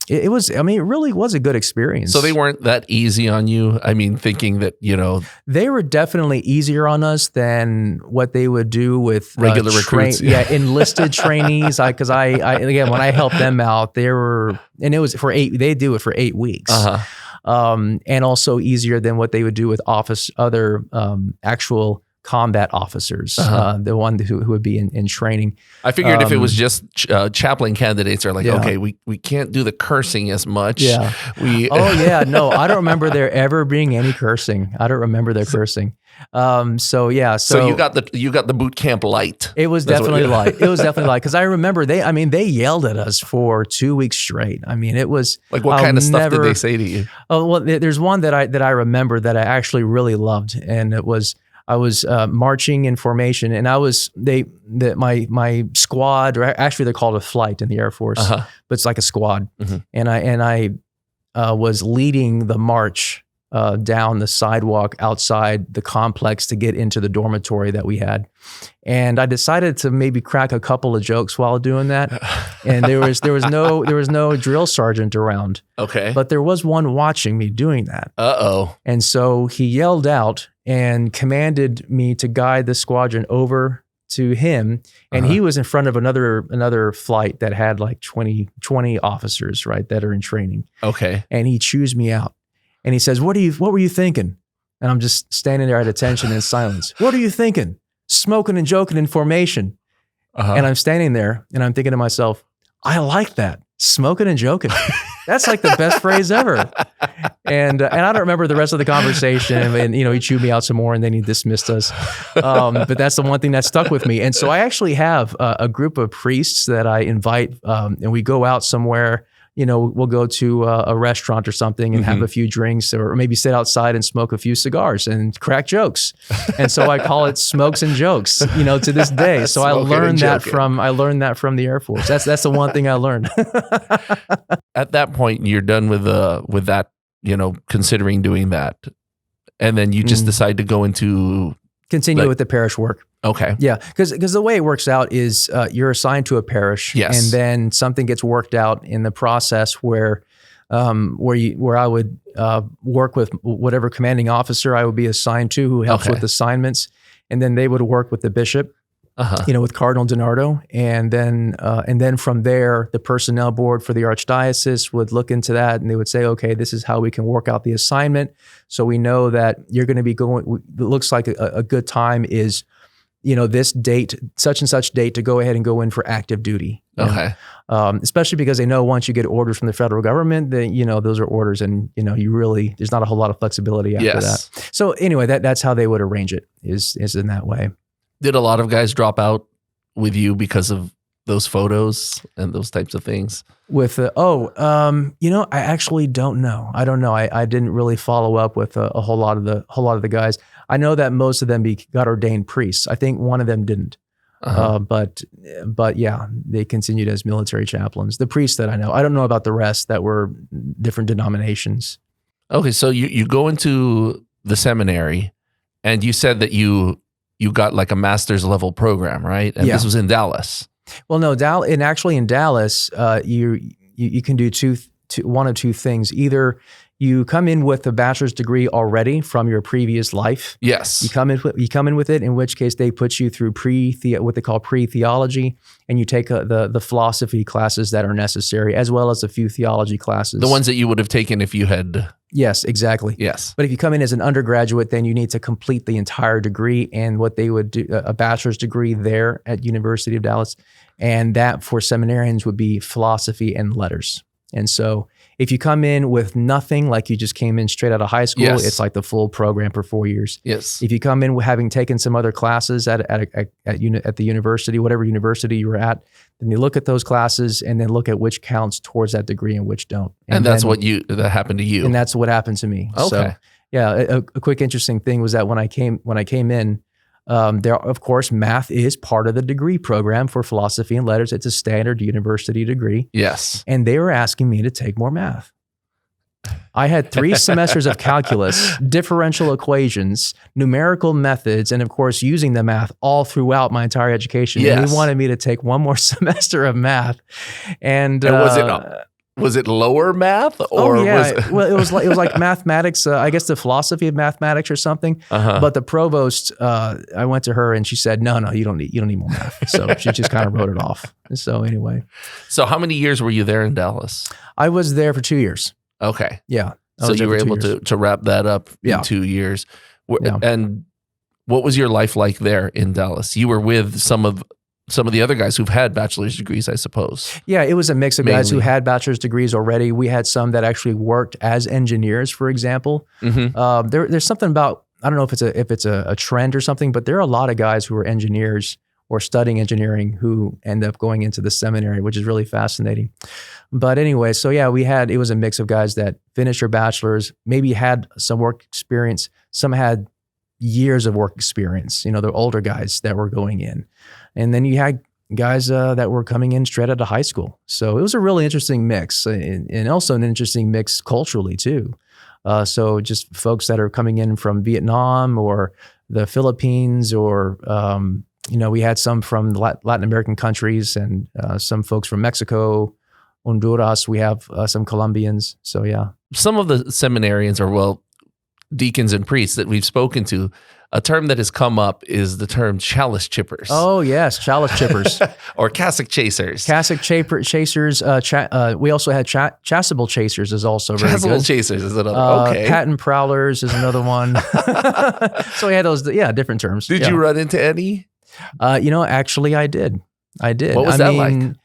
it really was a good experience. So they weren't that easy on you? I mean, thinking that, They were definitely easier on us than what they would do with regular recruits. Enlisted trainees. Because again, when I helped them out, it was they do it for 8 weeks. And also easier than what they would do with other actual combat officers, the one who would be in training. I figured if it was just chaplain candidates are like, okay, we can't do the cursing as much. Yeah. No, I don't remember there ever being any cursing. I don't remember their cursing. So you got the boot camp light. It was definitely light. It was definitely light, because I remember they yelled at us for 2 weeks straight. I mean, it was like, what kind of stuff did they say to you? Oh, well, there's one that I remember that I actually really loved, and it was, I was marching in formation, and my squad, or actually they're called a flight in the Air Force, but it's like a squad, and I was leading the march down the sidewalk outside the complex to get into the dormitory that we had, and I decided to maybe crack a couple of jokes while doing that, and there was no drill sergeant around, but there was one watching me doing that. And so he yelled out and commanded me to guide the squadron over to him. And he was in front of another flight that had like 20 officers, right, that are in training. And he chews me out. And he says, what were you thinking? And I'm just standing there at attention in silence. What are you thinking? Smoking and joking in formation. And I'm standing there and I'm thinking to myself, I like that. Smoking and joking. That's like the best phrase ever. And I don't remember the rest of the conversation. And, he chewed me out some more, and then he dismissed us. But that's the one thing that stuck with me. And so I actually have a group of priests that I invite, and we go out somewhere. We'll go to a restaurant or something and have a few drinks, or maybe sit outside and smoke a few cigars and crack jokes. And so I call it smokes and jokes, to this day. So I learned that from the Air Force. That's the one thing I learned. At that point, you're done with that, considering doing that. And then you just decide to go into continue with the parish work. Okay. Yeah, because the way it works out is you're assigned to a parish, and then something gets worked out in the process where I would work with whatever commanding officer I would be assigned to, who helps with assignments, and then they would work with the bishop, with Cardinal DiNardo, and then from there, the personnel board for the archdiocese would look into that, and they would say, okay, this is how we can work out the assignment. So we know that you're going to be going. It looks like a good time is, this date, such and such date, to go ahead and go in for active duty. Especially because they know once you get orders from the federal government, that those are orders, and there's not a whole lot of flexibility after that. So anyway, that's how they would arrange it, is in that way. Did a lot of guys drop out with you because of those photos and those types of things? I actually don't know. I don't know. I didn't really follow up with a whole lot of the guys. I know that most of them got ordained priests. I think one of them didn't. But yeah, they continued as military chaplains. The priests that I know. I don't know about the rest that were different denominations. Okay, so you go into the seminary, and you said that you got like a master's level program, right? And this was in Dallas. Well, no, in Dallas, you can do one of two things. Either you come in with a bachelor's degree already from your previous life. Yes. You come in with it, in which case they put you through what they call pre-theology, and you take the philosophy classes that are necessary, as well as a few theology classes. The ones that you would have taken if you had... Yes, exactly. Yes. But if you come in as an undergraduate, then you need to complete the entire degree, and what they would do, a bachelor's degree there at University of Dallas, and that for seminarians would be philosophy and letters. And so if you come in with nothing, like you just came in straight out of high school, it's like the full program for 4 years. Yes. If you come in having taken some other classes at the university, whatever university you were at, then you look at those classes and then look at which counts towards that degree and which don't. And that's that happened to you. And that's what happened to me. Okay. So, Yeah. A quick interesting thing was that when I came in, there, of course, math is part of the degree program for philosophy and letters. It's a standard university degree. Yes. And they were asking me to take more math. I had 3 semesters of calculus, differential equations, numerical methods, and of course, using the math all throughout my entire education. Yes. And they wanted me to take one more semester of math. And was it lower math or well, it was like mathematics. I guess the philosophy of mathematics or something. But the provost, I went to her and she said, "No, you don't need more math." So she just kind of wrote it off. So anyway, so how many years were you there in Dallas? I was there for 2 years. Okay, yeah. So you were able to wrap that up in 2 years. Yeah. And what was your life like there in Dallas? You were with some of the other guys who've had bachelor's degrees, I suppose. Yeah, it was a mix of guys who had bachelor's degrees already. We had some that actually worked as engineers, for example. There's something about, I don't know if it's a trend or something, but there are a lot of guys who are engineers or studying engineering who end up going into the seminary, which is really fascinating. But anyway, so yeah, it was a mix of guys that finished their bachelor's, maybe had some work experience. Some had years of work experience, the older guys that were going in. And then you had guys that were coming in straight out of high school. So it was a really interesting mix, and also an interesting mix culturally too. So just folks that are coming in from Vietnam or the Philippines, or we had some from Latin American countries, and some folks from Mexico, Honduras. We have some Colombians. So yeah. Some of the seminarians are, deacons and priests that we've spoken to, a term that has come up is the term chalice chippers. Oh yes, chalice chippers. Or cassock chasers. Cassock chasers. We also had chasuble chasers is also very good. Chasuble chasers is another, okay. Patent prowlers is another one. So we had those, different terms. Did you run into any? Actually I did. What was that like?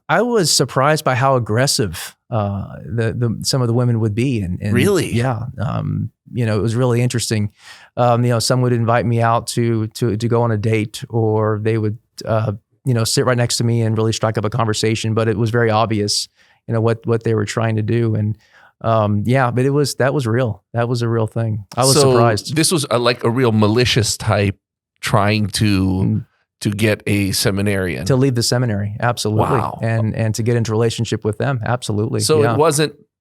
I was surprised by how aggressive some of the women would be. And really? Yeah. It was really interesting. Some would invite me out to go on a date, or they would, sit right next to me and really strike up a conversation, but it was very obvious, what they were trying to do. And, but that was real. That was a real thing. I was surprised. This was like a real malicious type trying to get a seminarian. To leave the seminary, absolutely. Wow. And to get into a relationship with them, absolutely. So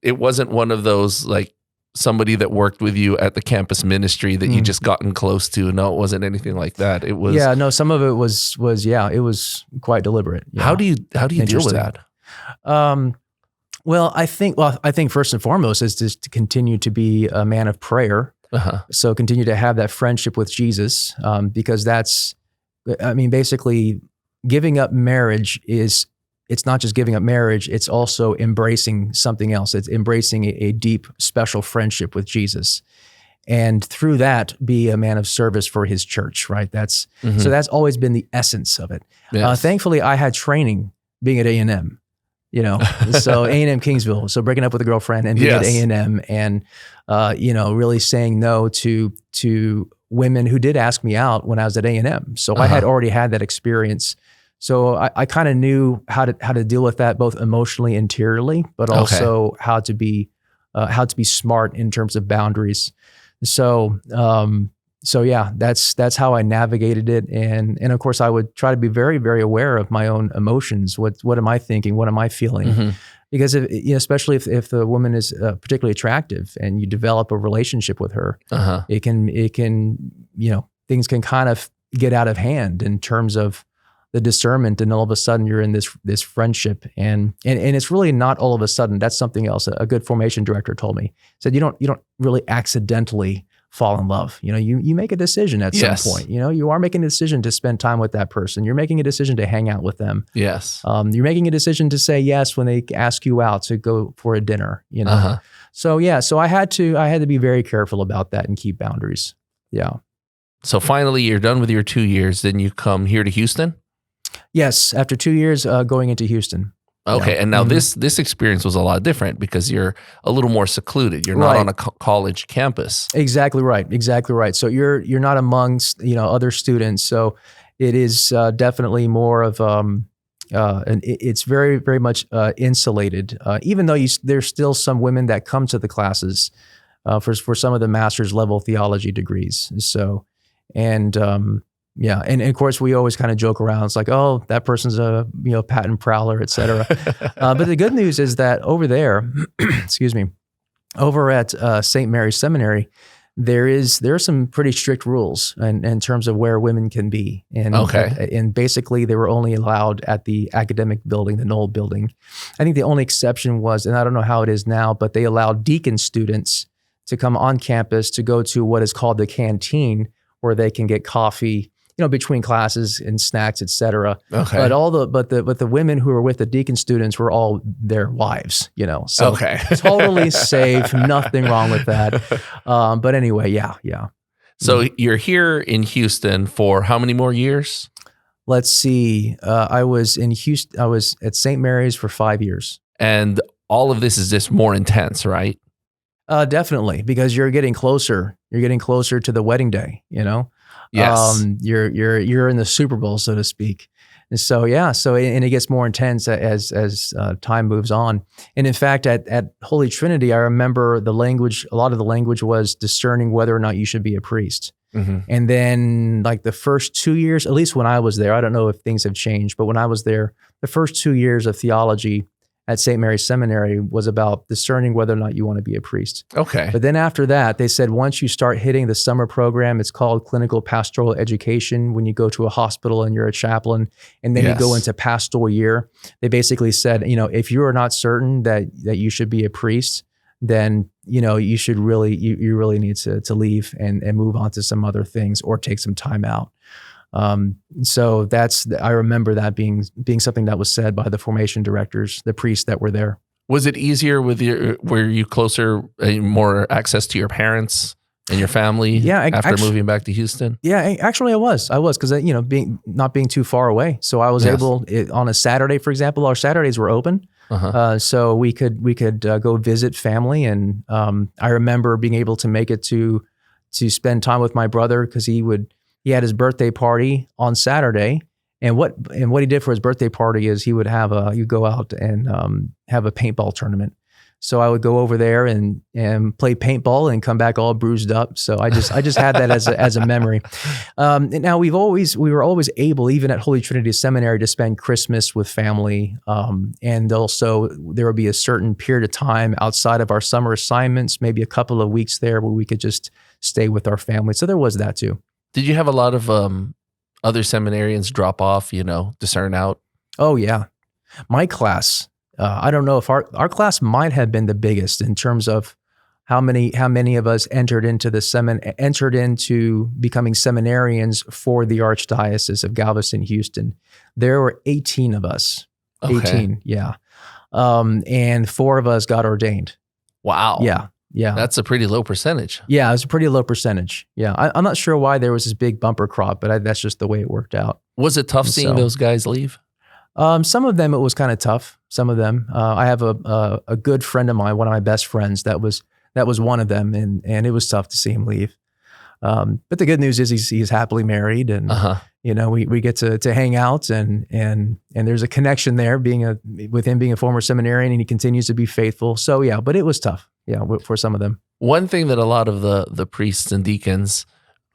it wasn't one of those like somebody that worked with you at the campus ministry that you just gotten close to. No, it wasn't anything like that. It was some of it was it was quite deliberate. Yeah. How do you deal with that? I think first and foremost is just to continue to be a man of prayer. So continue to have that friendship with Jesus, because basically giving up marriage it's not just giving up marriage, it's also embracing something else. It's embracing a deep, special friendship with Jesus. And through that, be a man of service for his church, right? So that's always been the essence of it. Yes. Thankfully, I had training being at A&M, so A&M Kingsville. So breaking up with a girlfriend and being at A&M and, really saying no to women who did ask me out when I was at A&M. So I had already had that experience. So I kind of knew how to deal with that, both emotionally, interiorly, but also how to be smart in terms of boundaries. So that's how I navigated it. And of course I would try to be very, very aware of my own emotions. What am I thinking? What am I feeling? Because especially if the woman is particularly attractive and you develop a relationship with her, it can things can kind of get out of hand in terms of the discernment, and all of a sudden you're in this friendship, and it's really not all of a sudden. That's something else. A good formation director told me, said you don't really accidentally fall in love. You make a decision at some point. You are making a decision to spend time with that person. You're making a decision to hang out with them. Yes. You're making a decision to say yes when they ask you out to go for a dinner. So I had to be very careful about that and keep boundaries. Yeah. So finally, you're done with your 2 years. Then you come here to Houston. Yes, after 2 years going into Houston. Okay, and now this experience was a lot different because you're a little more secluded. You're not on a college campus. Exactly right. So you're not amongst other students. So it is definitely more of it's very, very much insulated. Even though there's still some women that come to the classes, for some of the master's level theology degrees. So, and of course we always kind of joke around. It's like, oh, that person's a patent prowler, et cetera. But the good news is that over there, excuse me, over at St. Mary's Seminary, there are some pretty strict rules in terms of where women can be. And, and basically they were only allowed at the academic building, the Knoll building. I think the only exception was, and I don't know how it is now, but they allowed deacon students to come on campus to go to what is called the canteen, where they can get coffee, between classes and snacks, et cetera. Okay. But the women who were with the deacon students were all their wives, So totally safe, nothing wrong with that. But anyway, yeah. So you're here in Houston for how many more years? Let's see. I was in Houston. I was at St. Mary's for 5 years. And all of this is just more intense, right? Definitely, because you're getting closer. You're getting closer to the wedding day, Yes. You're in the Super Bowl, so to speak. And so, and it gets more intense as time moves on. And in fact, at Holy Trinity, I remember a lot of the language was discerning whether or not you should be a priest. Mm-hmm. And then like the first 2 years, at least when I was there, I don't know if things have changed, but when I was there, the first 2 years of theology at St. Mary's Seminary was about discerning whether or not you want to be a priest. Okay. But then after that, they said once you start hitting the summer program, it's called clinical pastoral education, when you go to a hospital and you're a chaplain, and then you go into pastoral year. They basically said, if you are not certain that you should be a priest, then you should really need to leave and move on to some other things or take some time out. So I remember that being something that was said by the formation directors, the priests that were there. Was it easier were you closer, more access to your parents and your family after moving back to Houston? Yeah, actually I was because, not being too far away. So I was able on a Saturday, for example, our Saturdays were open. Uh-huh. So we could go visit family. And, I remember being able to make it to spend time with my brother, because he had his birthday party on Saturday, and what he did for his birthday party is he would go out and have a paintball tournament. So I would go over there and play paintball and come back all bruised up. So I just had that as a memory. Now we were always able, even at Holy Trinity Seminary, to spend Christmas with family, and also there would be a certain period of time outside of our summer assignments, maybe a couple of weeks there, where we could just stay with our family. So there was that too. Did you have a lot of other seminarians drop off, discern out? Oh, yeah. My class, I don't know if our class might have been the biggest in terms of how many of us entered into becoming seminarians for the Archdiocese of Galveston, Houston. There were 18 of us. Okay. 18, yeah. And 4 of us got ordained. Wow. Yeah. Yeah. That's a pretty low percentage. Yeah, it was a pretty low percentage. Yeah. I'm not sure why there was this big bumper crop, but that's just the way it worked out. Was it tough seeing those guys leave? Some of them, it was kind of tough. Some of them. I have a good friend of mine, one of my best friends, that was one of them, and it was tough to see him leave. But the good news is he's happily married, and we get to hang out, and there's a connection there, with him being a former seminarian, and he continues to be faithful. So yeah, but it was tough. Yeah, for some of them. One thing that a lot of the priests and deacons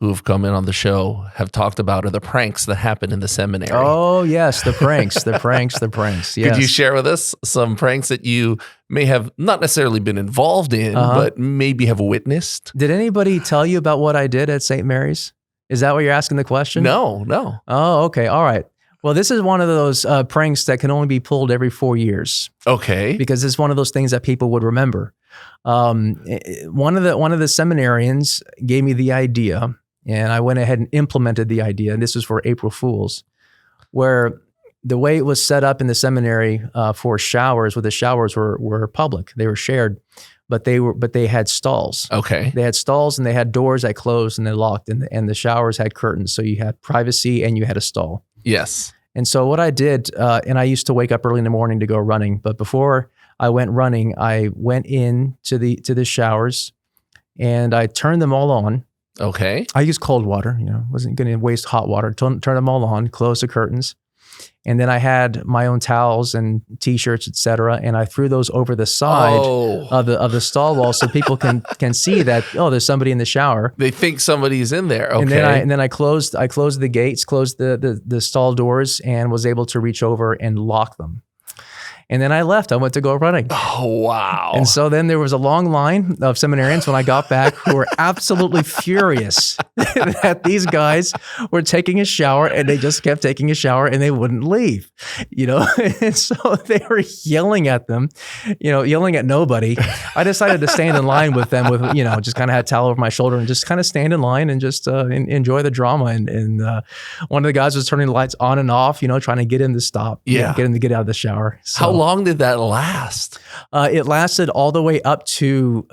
who've come in on the show have talked about are the pranks that happen in the seminary. Oh yes, the pranks, the pranks. Yes. Could you share with us some pranks that you may have not necessarily been involved in, but maybe have witnessed? Did anybody tell you about what I did at St. Mary's? Is that what you're asking the question? No. Oh, okay. All right. Well, this is one of those pranks that can only be pulled every 4 years. Okay. Because it's one of those things that people would remember. One of the seminarians gave me the idea, and I went ahead and implemented the idea. And this was for April Fools, where the way it was set up in the seminary for showers, where the showers were public, they were shared, but they had stalls. Okay. They had stalls, and they had doors that closed and they locked, and the showers had curtains, so you had privacy and you had a stall. Yes. And so what I did, and I used to wake up early in the morning to go running, but before I went running, I went in to the showers and I turned them all on. Okay. I used cold water, wasn't going to waste hot water. Turn them all on, close the curtains. And then I had my own towels and t-shirts, etc. And I threw those over the side of the stall wall so people can see that, oh, there's somebody in the shower. They think somebody's in there. Okay. And then I closed the gates, closed the stall doors, and was able to reach over and lock them. And then I left. I went to go running. Oh, wow. And so then there was a long line of seminarians when I got back who were absolutely furious that these guys were taking a shower, and they just kept taking a shower and they wouldn't leave, And so they were yelling at them, yelling at nobody. I decided to stand in line with them just kind of had a towel over my shoulder and just kind of stand in line and just enjoy the drama. And one of the guys was turning the lights on and off, trying to get him to stop, get him to get out of the shower. So, how long did that last? It lasted all the way up to,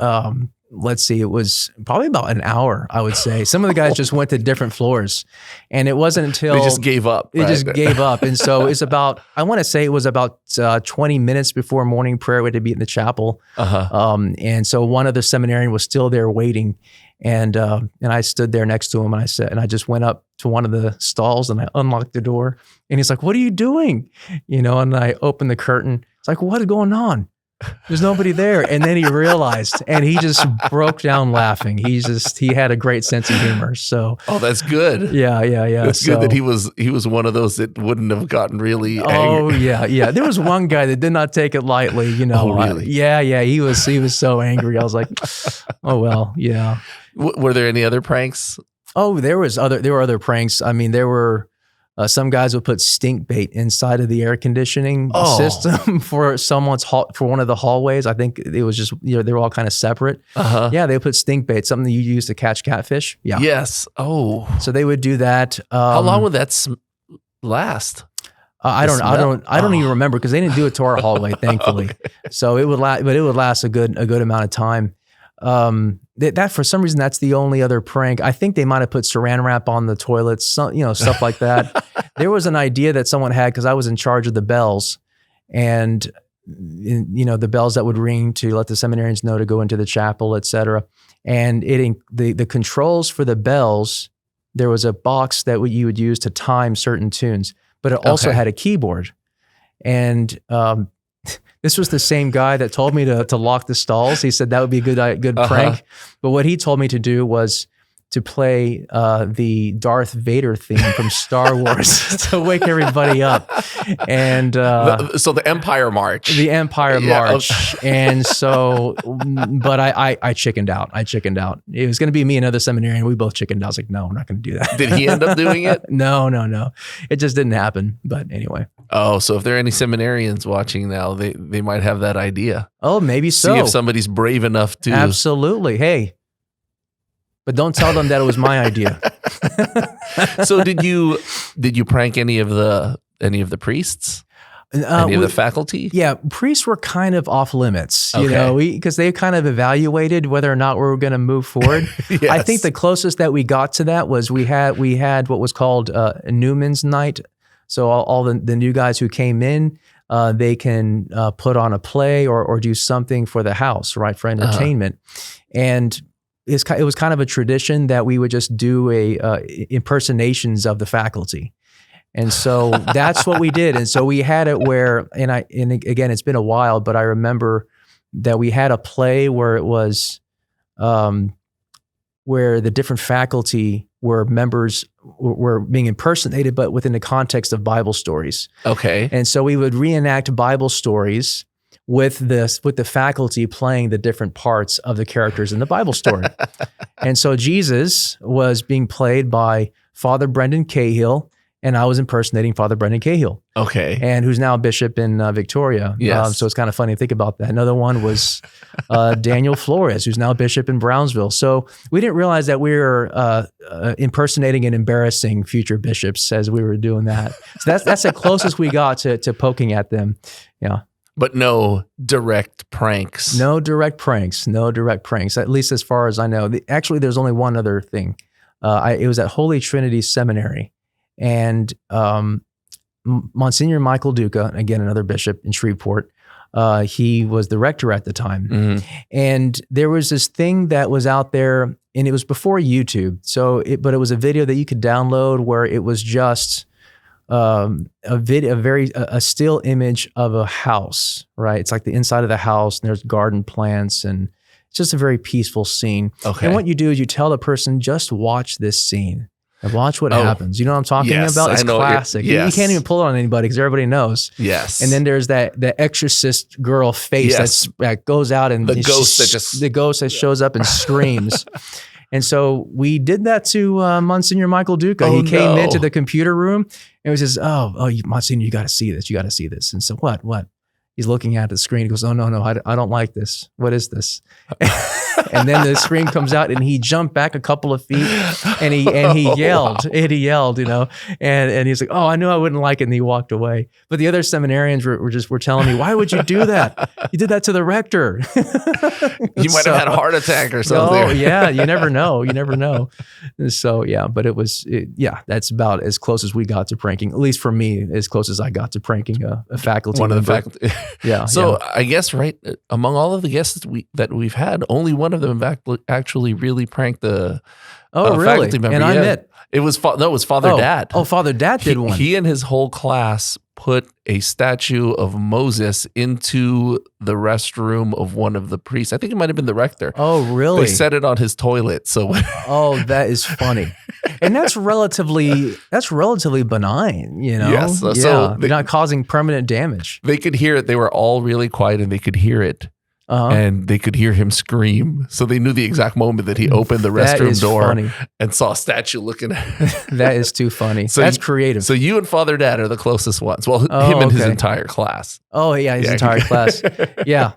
let's see, it was probably about an hour, I would say. Some of the guys just went to different floors, and it wasn't until they just gave up. They just gave up. And so it's about, I want to say it was about 20 minutes before morning prayer. We had to be in the chapel. And so one of the seminarian was still there waiting. And I stood there next to him, and I just went up to one of the stalls and I unlocked the door, and he's like, "What are you doing?" And I opened the curtain. It's like, "What is going on? There's nobody there." And then he realized, and he just broke down laughing. He had a great sense of humor. So, oh, that's good. Yeah. That's good that he was one of those that wouldn't have gotten really angry. Oh yeah. There was one guy that did not take it lightly. Oh, really? Yeah. He was so angry. I was like, oh well, yeah. Were there any other pranks? Oh, there were other pranks. I mean, there were some guys would put stink bait inside of the air conditioning system for for one of the hallways. I think it was just, they were all kind of separate. Yeah, they would put stink bait, something that you use to catch catfish. Yeah. Yes. Oh. So they would do that. How long would that last? I don't even remember, because they didn't do it to our hallway, thankfully. Okay. So it would last a good amount of time. That for some reason, that's the only other prank. I think they might have put saran wrap on the toilets, stuff like that. There was an idea that someone had, because I was in charge of the bells, and the bells that would ring to let the seminarians know to go into the chapel, etc. And the controls for the bells, there was a box that you would use to time certain tunes, but it also had a keyboard. And this was the same guy that told me to lock the stalls. He said that would be a good prank. But what he told me to do was to play the Darth Vader theme from Star Wars to wake everybody up. And so the Empire March. The Empire March. And so, but I chickened out. It was going to be me and another seminarian. We both chickened out. I was like, no, we're not going to do that. Did he end up doing it? No. It just didn't happen. But anyway. Oh, so if there are any seminarians watching now, they might have that idea. Oh, maybe so. See if somebody's brave enough to. Absolutely. Hey. But don't tell them that it was my idea. So did you prank any of the priests? Any of the faculty? Yeah, priests were kind of off limits, because they kind of evaluated whether or not we were going to move forward. Yes. I think the closest that we got to that was we had what was called Newman's Night. So all the new guys who came in, they can put on a play or do something for the house, right, for entertainment. And it was kind of a tradition that we would just do impersonations of the faculty. And so that's what we did. And so we had it where, and again, it's been a while, but I remember that we had a play where it was, where the different faculty were being impersonated, but within the context of Bible stories. Okay. And so we would reenact Bible stories with the faculty playing the different parts of the characters in the Bible story. And so Jesus was being played by Father Brendan Cahill, and I was impersonating Father Brendan Cahill. Okay. And who's now a bishop in Victoria. Yes. So it's kind of funny to think about that. Another one was Daniel Flores, who's now a bishop in Brownsville. So we didn't realize that we were impersonating and embarrassing future bishops as we were doing that. So that's the closest we got to poking at them. Yeah. But no direct pranks. No direct pranks, at least as far as I know. Actually, there's only one other thing. It was at Holy Trinity Seminary. And Monsignor Michael Duca, again, another bishop in Shreveport, he was the rector at the time. Mm-hmm. And there was this thing that was out there, and it was before YouTube. But it was a video that you could download where it was just a still image of a house, right? It's like the inside of the house, and there's garden plants, and it's just a very peaceful scene. Okay. And what you do is you tell the person, just watch this scene and watch what happens. You know what I'm talking about? It's classic. You can't even pull it on anybody because everybody knows. Yes. And then there's the exorcist girl face that goes out, and the ghost that shows up and screams. And so we did that to Monsignor Michael Duca. He came into the computer room and was just, Monsignor, you got to see this. You got to see this. And so what? He's looking at the screen. He goes, oh, no, I don't like this. What is this? And then the screen comes out, and he jumped back a couple of feet, and he yelled, wow. And he yelled, and he's like, oh, I knew I wouldn't like it. And he walked away. But the other seminarians were telling me, why would you do that? You did that to the rector. You might have had a heart attack or something. Oh, yeah. You never know. So, yeah, but that's about as close as we got to pranking, at least for me, as close as I got to pranking a faculty member. One of the faculty. Yeah. So I guess, right, among all of the guests that we've had, only one of them actually really pranked the faculty member. And I admit. It was Father Dad. Oh, Father Dad did one. He and his whole class put a statue of Moses into the restroom of one of the priests. I think it might have been the rector. Oh, really? They set it on his toilet. So oh, that is funny. And that's relatively benign, Yes. So they're not causing permanent damage. They could hear it. They were all really quiet, and they could hear it. And they could hear him scream. So they knew the exact moment that he opened the restroom door and saw a statue looking at him. That is too funny. So that's creative. So you and Father Dad are the closest ones. Well, him and his entire class. Oh, yeah, his entire class. Yeah.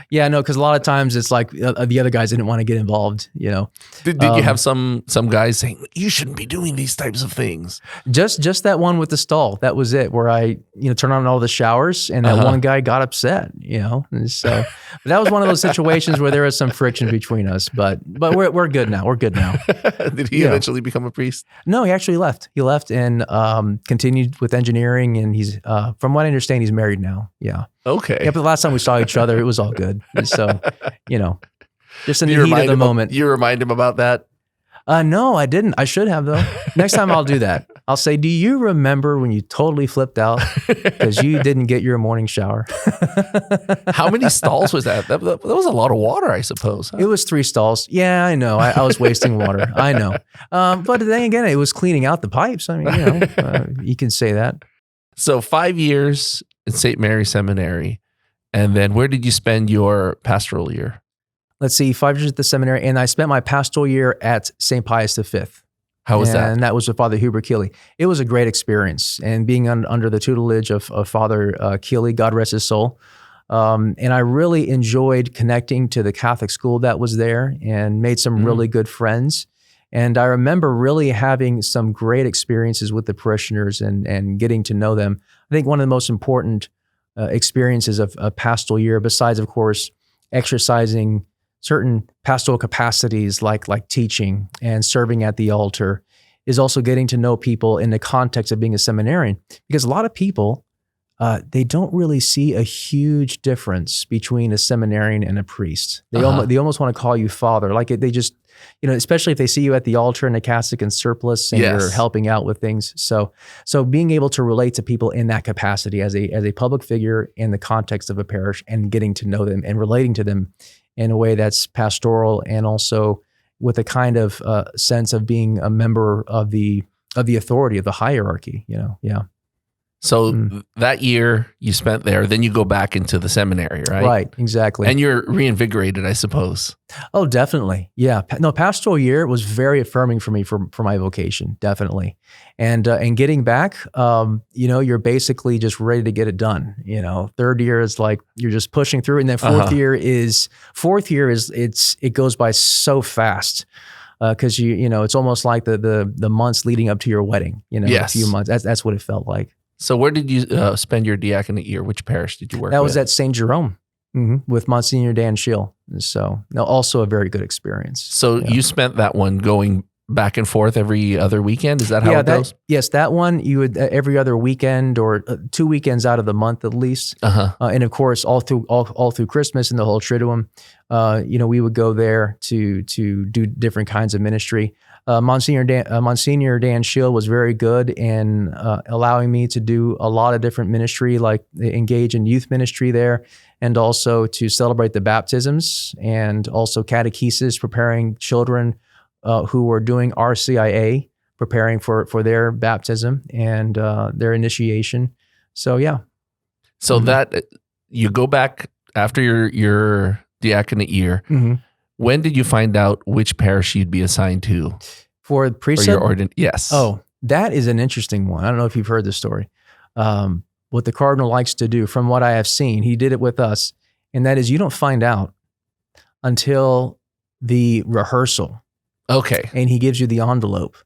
Yeah, no, because a lot of times it's like the other guys didn't want to get involved, Did you have some guys saying, you shouldn't be doing these types of things? Just that one with the stall. That was it, where I turned on all the showers, and that one guy got upset, And so that was one of those situations where there was some friction between us, but we're good now. We're good now. Did he eventually become a priest? No, he actually left. He left and continued with engineering, and he's from what I understand, he's married now. Yeah. Okay. Yeah, but the last time we saw each other, it was all good. And so, just in the heat of the moment. You remind him about that? No, I didn't. I should have, though. Next time I'll do that. I'll say, do you remember when you totally flipped out because you didn't get your morning shower? How many stalls was that? That was a lot of water, I suppose. Huh? It was 3 stalls. Yeah, I know. I was wasting water. I know. But then again, it was cleaning out the pipes. I mean, you can say that. So 5 years at St. Mary's Seminary. And then where did you spend your pastoral year? Let's see, 5 years at the seminary, and I spent my pastoral year at St. Pius V. How was that? And that was with Father Hubert Keeley. It was a great experience, and being under the tutelage of Father Keeley, God rest his soul. And I really enjoyed connecting to the Catholic school that was there and made some really good friends. And I remember really having some great experiences with the parishioners and getting to know them. I think one of the most important experiences of a pastoral year, besides, of course, exercising certain pastoral capacities like teaching and serving at the altar, is also getting to know people in the context of being a seminarian. Because a lot of people, they don't really see a huge difference between a seminarian and a priest. They almost want to call you father. Like they just, especially if they see you at the altar in a cassock and surplice and you're helping out with things. So being able to relate to people in that capacity as a public figure in the context of a parish and getting to know them and relating to them in a way that's pastoral and also with a kind of sense of being a member of the authority of the hierarchy, yeah. So that year you spent there, then you go back into the seminary, right? Right, exactly. And you're reinvigorated, I suppose. Oh, definitely. Yeah. No, pastoral year was very affirming for me for my vocation, definitely. And getting back, you're basically just ready to get it done. Third year is like you're just pushing through, and then fourth year is it goes by so fast. Because it's almost like the months leading up to your wedding. A few months. That's what it felt like. So where did you spend your diaconate year? Which parish did you work with? That was at St. Jerome with Monsignor Dan Schill. So also a very good experience. So you spent that one going back and forth every other weekend? Is that how it goes? Yes, that one you would every other weekend or 2 weekends out of the month at least. And of course, all through Christmas and the whole Triduum, we would go there to do different kinds of ministry. Monsignor Dan Schill was very good in allowing me to do a lot of different ministry, like engage in youth ministry there, and also to celebrate the baptisms and also catechesis, preparing children who were doing RCIA, preparing for their baptism and their initiation. So, yeah. So that you go back after your diaconate year. Mm-hmm. When did you find out which parish you'd be assigned to? For priesthood? Yes. Oh, that is an interesting one. I don't know if you've heard this story. What the cardinal likes to do, from what I have seen, he did it with us, and that is you don't find out until the rehearsal. Okay. And he gives you the envelope.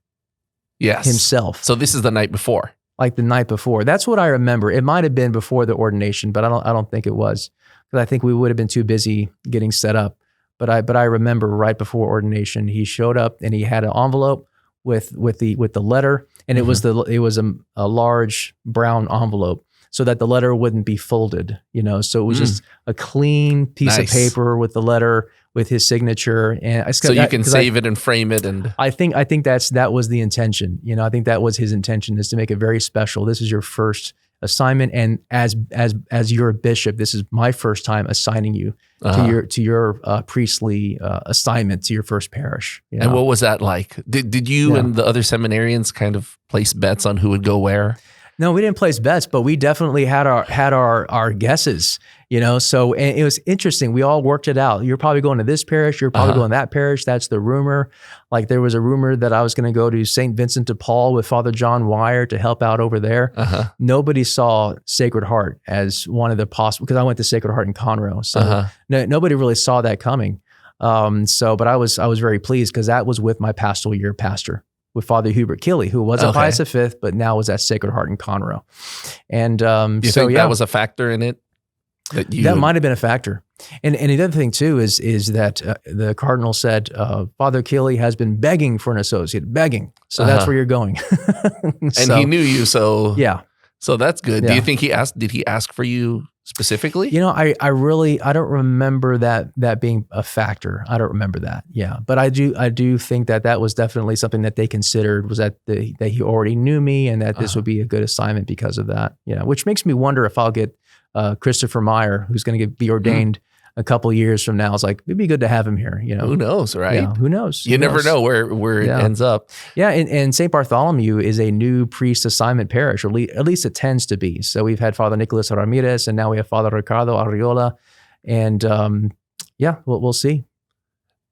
Yes. Himself. So this is the night before. Like the night before. That's what I remember. It might have been before the ordination, but I don't think it was, because I think we would have been too busy getting set up. But I remember right before ordination, he showed up and he had an envelope with the letter, and it was a large brown envelope, so that the letter wouldn't be folded, So it was just a clean piece of paper with the letter with his signature, and so you can save it and frame it. And I think that was the intention. I think that was his intention, is to make it very special. This is your first assignment, and as your bishop, this is my first time assigning you to your priestly assignment to your first parish. And what was that like? Did you and the other seminarians kind of place bets on who would go where? No, we didn't place bets, but we definitely had our guesses, So, and it was interesting. We all worked it out. You're probably going to this parish. You're probably going to that parish. That's the rumor. Like there was a rumor that I was going to go to St. Vincent de Paul with Father John Wire to help out over there. Nobody saw Sacred Heart as one of the possible, because I went to Sacred Heart in Conroe. So nobody really saw that coming. But I was very pleased, because that was with my pastoral year pastor, with Father Hubert Killey, who was a Pius V, but now was at Sacred Heart in Conroe. And you think that was a factor in it? That might have been a factor. And the other thing too is that the cardinal said, Father Killey has been begging for an associate, begging. So that's where you're going. And he knew you, so yeah. So that's good. Yeah. Do you think did he ask for you specifically? I don't remember that being a factor. I don't remember that. Yeah. But I do think that was definitely something that they considered, was that he already knew me, and that this would be a good assignment because of that. Yeah. Which makes me wonder if I'll get Christopher Meyer, who's going to be ordained a couple years from now. It's like, it'd be good to have him here. Who knows, right? Yeah, who knows? You never know where it ends up. Yeah, and Saint Bartholomew is a new priest assignment parish, or at least it tends to be. So we've had Father Nicholas Ramirez, and now we have Father Ricardo Arriola, and we'll see.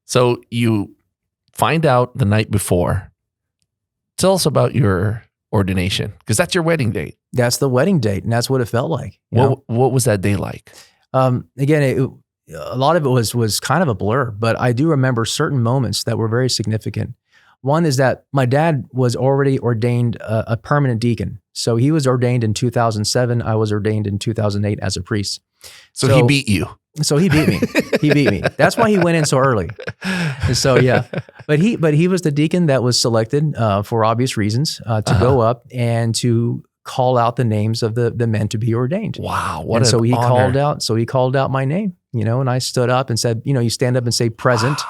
So you find out the night before. Tell us about your ordination, because that's your wedding date. That's the wedding date, and that's what it felt like. What was that day like? Again, a lot of it was kind of a blur, but I do remember certain moments that were very significant. One is that my dad was already ordained a permanent deacon. So he was ordained in 2007. I was ordained in 2008 as a priest. So he beat you. So he beat me. He beat me. That's why he went in so early. So yeah, but he was the deacon that was selected for obvious reasons to go up and to call out the names of the men to be ordained. Wow, so he called out my name, and I stood up and said, you stand up and say present.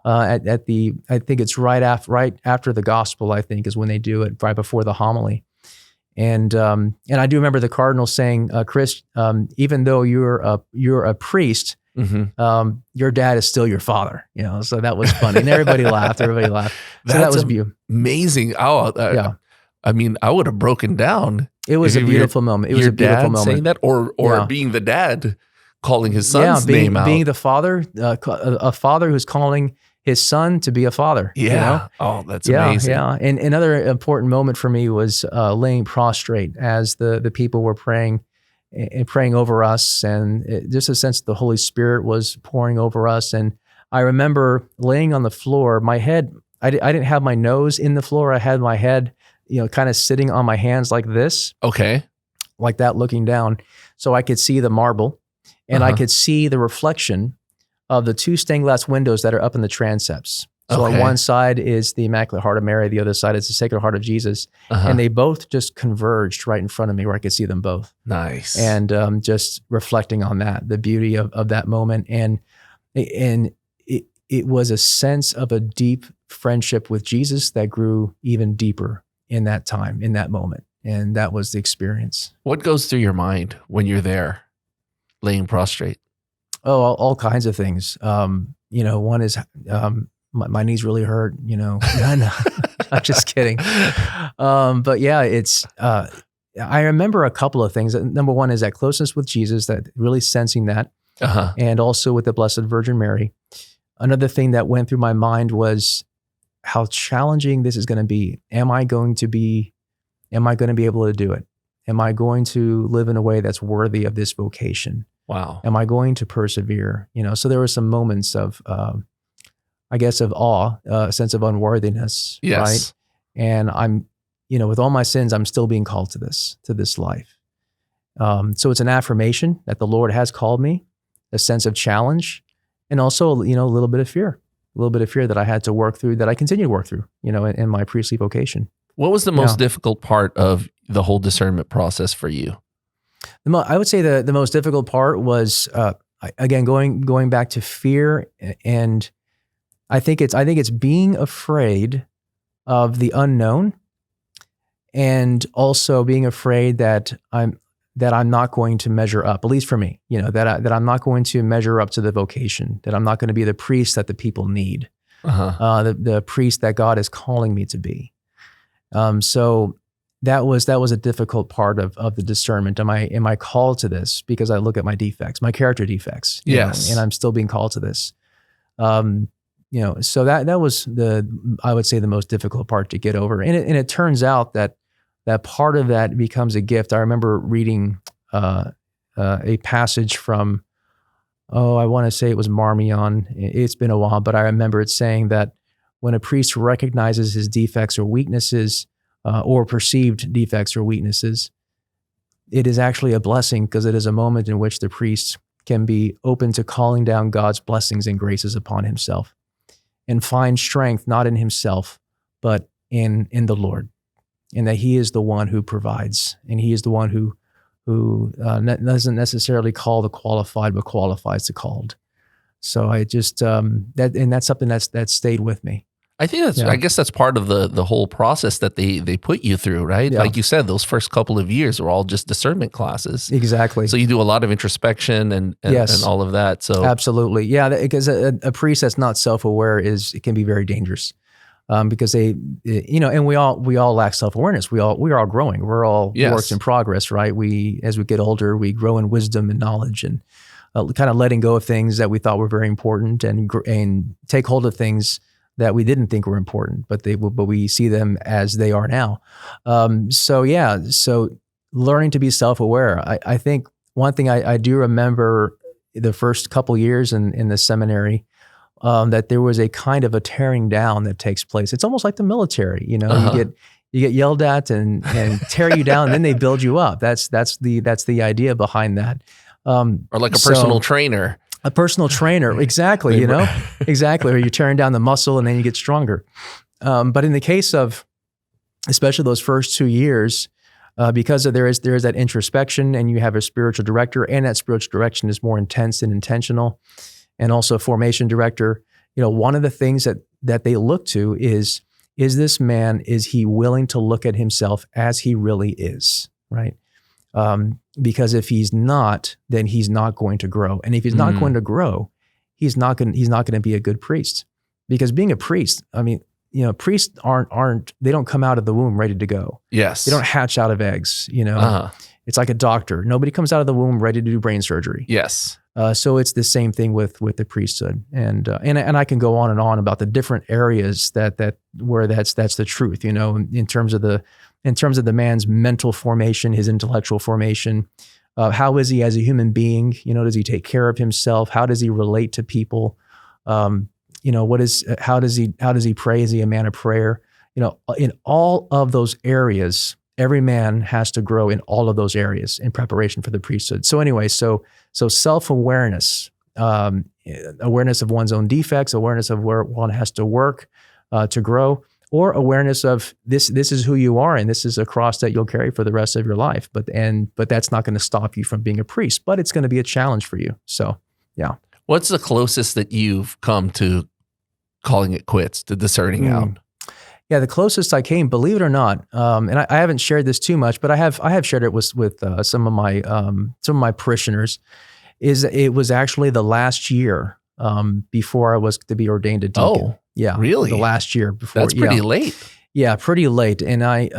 I think it's right after the gospel, I think, is when they do it, right before the homily. And I do remember the cardinal saying, Chris, even though you're a priest, your dad is still your father. So that was funny, and everybody laughed. So that was beautiful, amazing. Yeah. I mean, I would have broken down. It was a beautiful moment. It was a beautiful moment. Saying that, or being the dad calling his son's name out. Being the father, a father who's calling his son to be a father. Yeah. Oh, that's amazing. Yeah. And another important moment for me was laying prostrate as the people were praying and praying over us, and just a sense that the Holy Spirit was pouring over us. And I remember laying on the floor, my head, I didn't have my nose in the floor. I had my head, kind of sitting on my hands like this. Okay. Like that, looking down. So I could see the marble, and I could see the reflection of the two stained glass windows that are up in the transepts. So Okay. on one side is the Immaculate Heart of Mary, the other side is the Sacred Heart of Jesus, and they both just converged right in front of me where I could see them both. Nice. And just reflecting on that, the beauty of that moment, and it was a sense of a deep friendship with Jesus that grew even deeper in that time, in that moment, and that was the experience. What goes through your mind when you're there, laying prostrate? Oh, all kinds of things. One is my knees really hurt. No, I'm just kidding. But yeah, it's. I remember a couple of things. Number one is that closeness with Jesus, that really sensing that, and also with the Blessed Virgin Mary. Another thing that went through my mind was how challenging this is going to be. Am I going to be able to do it? Am I going to live in a way that's worthy of this vocation? Wow. Am I going to persevere? So there were some moments of, I guess, of awe, a sense of unworthiness, Yes. right? And I'm, with all my sins, I'm still being called to this life. So it's an affirmation that the Lord has called me, a sense of challenge, and also, a little bit of fear that I had to work through, that I continue to work through, in my priestly vocation. What was the most difficult part of the whole discernment process for you? I would say the most difficult part was, again, going back to fear, and I think it's being afraid of the unknown, and also being afraid that I'm not going to measure up, at least for me, that I'm not going to measure up to the vocation, that I'm not going to be the priest that the people need, the priest that God is calling me to be. So that was a difficult part of the discernment. Am I called to this? Because I look at my defects, my character defects, yes, and I'm still being called to this. So that was I would say the most difficult part to get over. And it turns out that part of that becomes a gift. I remember reading a passage from, I want to say it was Marmion. It's been a while, but I remember it saying that when a priest recognizes his defects or weaknesses, or perceived defects or weaknesses, it is actually a blessing, because it is a moment in which the priest can be open to calling down God's blessings and graces upon himself, and find strength not in himself, but in the Lord, and that he is the one who provides, and he is the one who doesn't necessarily call the qualified, but qualifies the called. So I just that's something that stayed with me. I think I guess that's part of the whole process that they put you through, right? Yeah. Like you said, those first couple of years were all just discernment classes. Exactly. So you do a lot of introspection and all of that. So absolutely, yeah. Because a priest that's not self-aware it can be very dangerous, because they, and we all lack self-awareness. We are all growing. We're all works in progress, right? As we get older, we grow in wisdom and knowledge, and kind of letting go of things that we thought were very important, and take hold of things that we didn't think were important, but we see them as they are now. So learning to be self-aware. I think one thing I do remember the first couple years in the seminary, that there was a kind of a tearing down that takes place. It's almost like the military, you get yelled at and tear you down, and then they build you up. That's the idea behind that. Or like a personal trainer. A personal trainer, exactly, exactly. Or you're tearing down the muscle and then you get stronger. But in the case of, especially those first 2 years, because there is that introspection, and you have a spiritual director, and that spiritual direction is more intense and intentional, and also a formation director. One of the things that they look to is this man, is he willing to look at himself as he really is, right? Because if he's not, then he's not going to grow. And if he's not going to grow, he's not going to be a good priest. Because being a priest, priests they don't come out of the womb ready to go. Yes. They don't hatch out of eggs, It's like a doctor. Nobody comes out of the womb ready to do brain surgery. Yes. So it's the same thing with the priesthood. And I can go on and on about the different areas where that's the truth, in terms of the man's mental formation, his intellectual formation. How is he as a human being? Does he take care of himself? How does he relate to people? How does he pray? Is he a man of prayer? In all of those areas, every man has to grow in all of those areas in preparation for the priesthood. So anyway, so self-awareness, awareness of one's own defects, awareness of where one has to work to grow, or awareness of this is who you are, and this is a cross that you'll carry for the rest of your life. But that's not going to stop you from being a priest, but it's going to be a challenge for you. So, yeah. What's the closest that you've come to calling it quits, to discerning out? Yeah, the closest I came, believe it or not, and I haven't shared this too much, but I have shared it with some of my parishioners. It was actually the last year before I was to be ordained a deacon. Oh, yeah, really? The last year before. That's pretty late. Yeah, pretty late. And I,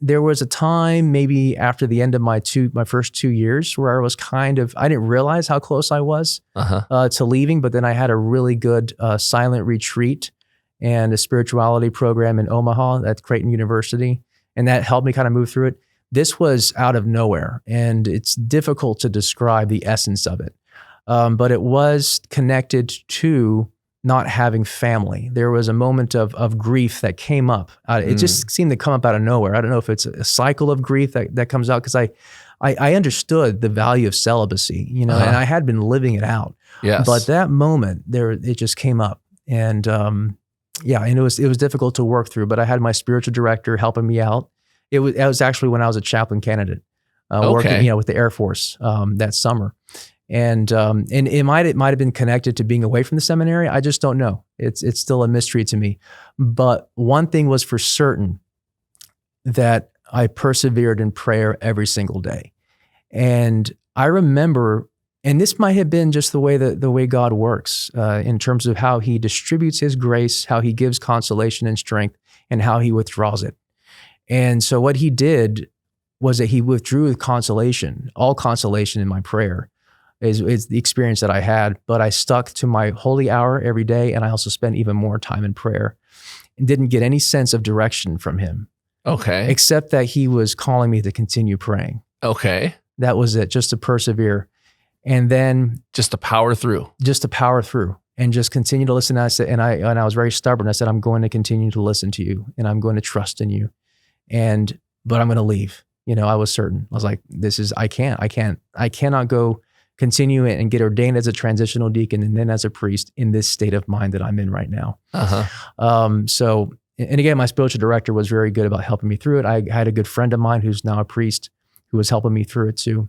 there was a time maybe after the end of my first 2 years where I was I didn't realize how close I was to leaving, but then I had a really good silent retreat and a spirituality program in Omaha at Creighton University. And that helped me kind of move through it. This was out of nowhere, and it's difficult to describe the essence of it. But it was connected to not having family. There was a moment of grief that came up. It just seemed to come up out of nowhere. I don't know if it's a cycle of grief that comes out, because I understood the value of celibacy, and I had been living it out. Yes. But that moment it just came up, and and it was difficult to work through. But I had my spiritual director helping me out. It was actually when I was a chaplain candidate, working with the Air Force that summer. And it might have been connected to being away from the seminary. I just don't know. It's still a mystery to me. But one thing was for certain, that I persevered in prayer every single day. And I remember, and this might have been just the way God works in terms of how He distributes His grace, how He gives consolation and strength, and how He withdraws it. And so what He did was that He withdrew consolation, all consolation in my prayer. Is the experience that I had, but I stuck to my holy hour every day, and I also spent even more time in prayer and didn't get any sense of direction from Him. Okay. Except that He was calling me to continue praying. Okay. That was it, just to persevere. And then just to power through. And just continue to listen. And I was very stubborn. I said, I'm going to continue to listen to you, and I'm going to trust in you. But I'm going to leave. I was certain. I was like, I cannot go continue it and get ordained as a transitional deacon and then as a priest in this state of mind that I'm in right now. So, and again, my spiritual director was very good about helping me through it. I had a good friend of mine who's now a priest who was helping me through it too.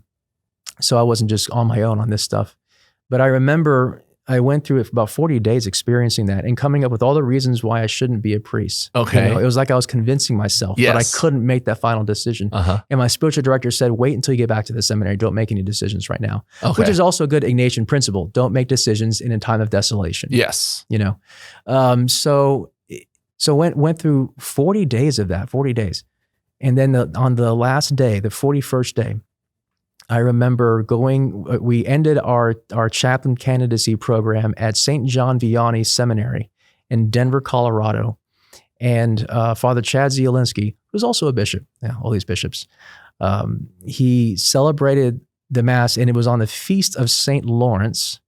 So I wasn't just on my own on this stuff. But I remember I went through it for about 40 days experiencing that and coming up with all the reasons why I shouldn't be a priest. Okay. It was like I was convincing myself, but I couldn't make that final decision. And my spiritual director said, wait until you get back to the seminary. Don't make any decisions right now, which is also a good Ignatian principle. Don't make decisions in a time of desolation. Yes. So went through 40 days of that, 40 days. And then on the last day, the 41st day, I remember we ended our chaplain candidacy program at St. John Vianney Seminary in Denver, Colorado. And Father Chad Zielinski, who's also a bishop, all these bishops, he celebrated the Mass, and it was on the feast of St. Lawrence,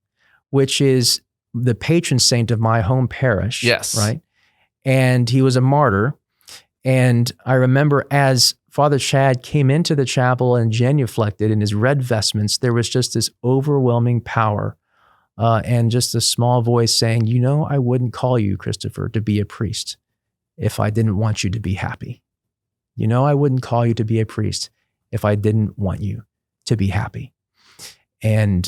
which is the patron saint of my home parish. Yes. Right? And he was a martyr. And I remember as Father Chad came into the chapel and genuflected in his red vestments, there was just this overwhelming power and just a small voice saying, I wouldn't call you, Christopher, to be a priest if I didn't want you to be happy. I wouldn't call you to be a priest if I didn't want you to be happy. And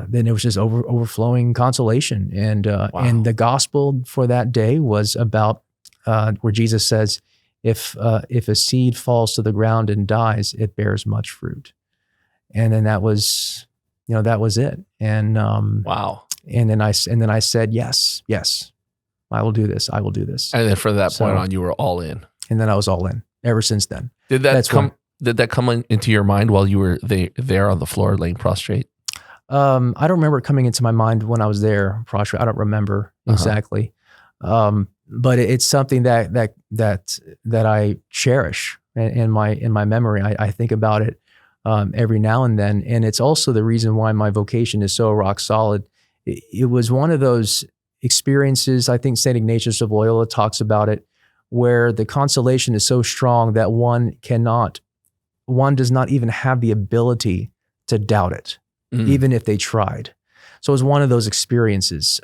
then it was just overflowing consolation. And the gospel for that day was about where Jesus says, if a seed falls to the ground and dies, it bears much fruit. And then that was it. And wow. And then I said, yes, I will do this. And then from that point on, you were all in. And then I was all in ever since then. Did that come into your mind while you were there on the floor laying prostrate? I don't remember it coming into my mind when I was there prostrate. I don't remember exactly. But it's something that I cherish in my memory. I think about it every now and then, and it's also the reason why my vocation is so rock solid. It was one of those experiences. I think Saint Ignatius of Loyola talks about it, where the consolation is so strong that one does not even have the ability to doubt it, even if they tried. So it was one of those experiences.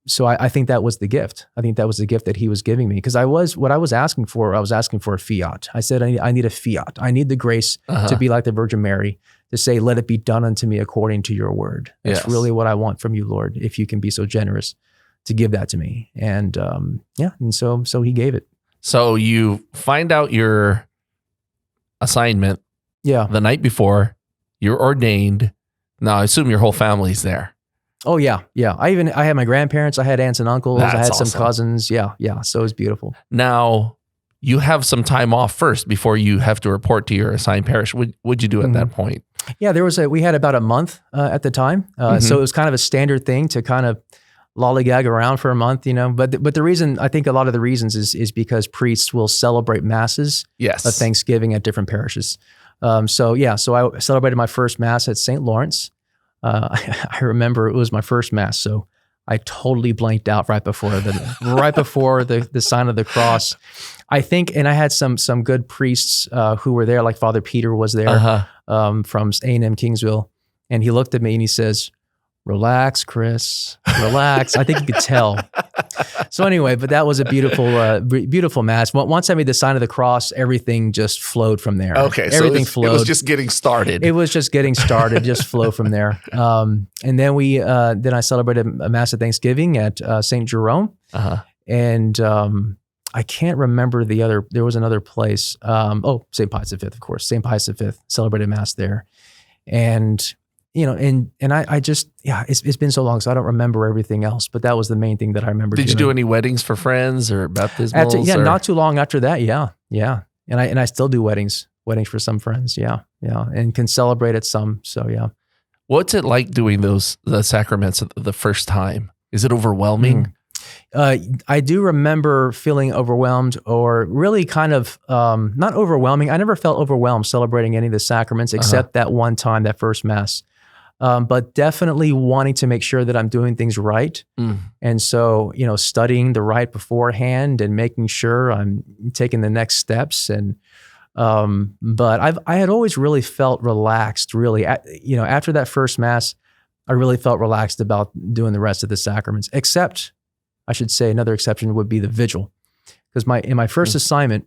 So I think that was the gift. I think that was the gift that he was giving me, because I was asking for a fiat. I said, I need a fiat. I need the grace to be like the Virgin Mary, to say, let it be done unto me according to your word. That's really what I want from you, Lord, if you can be so generous to give that to me. And and so he gave it. So you find out your assignment the night before, you're ordained. Now I assume your whole family's there. Oh yeah. I had my grandparents, I had aunts and uncles, That's I had awesome. some cousins. Yeah. So it was beautiful. Now you have some time off first before you have to report to your assigned parish. What'd you do at that point? Yeah, we had about a month at the time. So it was kind of a standard thing to kind of lollygag around for a month, but the reason, I think a lot of the reasons is because priests will celebrate masses of Thanksgiving at different parishes. So I celebrated my first mass at St. Lawrence. I remember it was my first mass, so I totally blanked out right before the sign of the cross. I think, and I had some good priests who were there, like Father Peter was there from A&M Kingsville, and he looked at me and he says, "Relax, Chris, relax." I think you could tell. So anyway, but that was a beautiful mass. Once I made the sign of the cross, everything just flowed from there. Okay, everything so flowed. It was just getting started. Just flow from there. And then then I celebrated a mass of Thanksgiving at St. Jerome. And I can't remember there was another place. St. Pius V, of course. St. Pius V celebrated mass there. And I just, it's been so long, so I don't remember everything else, but that was the main thing that I remember. Did you do any weddings for friends or baptismals? Not too long after that. Yeah. And I still do weddings for some friends. Yeah. And can celebrate at some. So yeah. What's it like doing the sacraments the first time? Is it overwhelming? I do remember feeling overwhelmed, or really kind of not overwhelming. I never felt overwhelmed celebrating any of the sacraments except that one time, that first mass. But definitely wanting to make sure that I'm doing things right. And so, studying the rite beforehand and making sure I'm taking the next steps. And, but I had always really felt relaxed, really, after that first mass, I really felt relaxed about doing the rest of the sacraments, except, I should say, another exception would be the vigil. Because in my first assignment,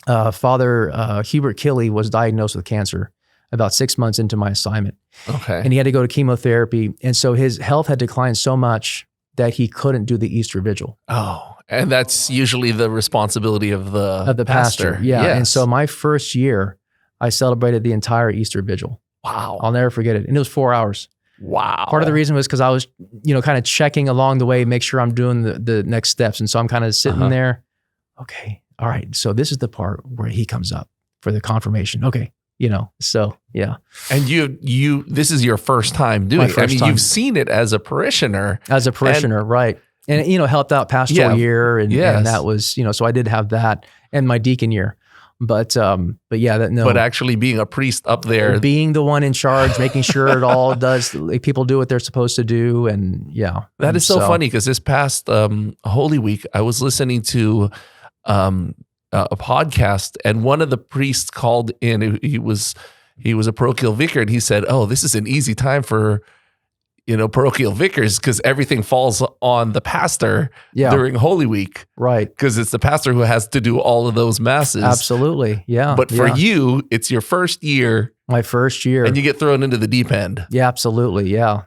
Father Hubert Killey was diagnosed with cancer about 6 months into my assignment. Okay. And he had to go to chemotherapy. And so his health had declined so much that he couldn't do the Easter vigil. Oh, and that's usually the responsibility of the pastor. Yeah. Yes. And so my first year, I celebrated the entire Easter vigil. Wow. I'll never forget it. And it was 4 hours. Wow. Part of the reason was because I was, kind of checking along the way, make sure I'm doing the next steps. And so I'm kind of sitting there. Okay. All right. So this is the part where he comes up for the confirmation. Okay. So yeah. And this is your first time doing it. I mean, you've seen it as a parishioner. Right. And, helped out pastoral year. And that was, so I did have that, and my deacon year. But yeah, But actually being a priest up there, being the one in charge, making sure it all people do what they're supposed to do, and yeah, that is so funny, because this past Holy Week, I was listening to a podcast, and one of the priests called in. He was a parochial vicar, and he said, "Oh, this is an easy time for parochial vicars, because everything falls on the pastor during Holy Week. Right. Because it's the pastor who has to do all of those masses. Absolutely. Yeah. But for you, it's your first year. My first year. And you get thrown into the deep end. Yeah, absolutely. Yeah.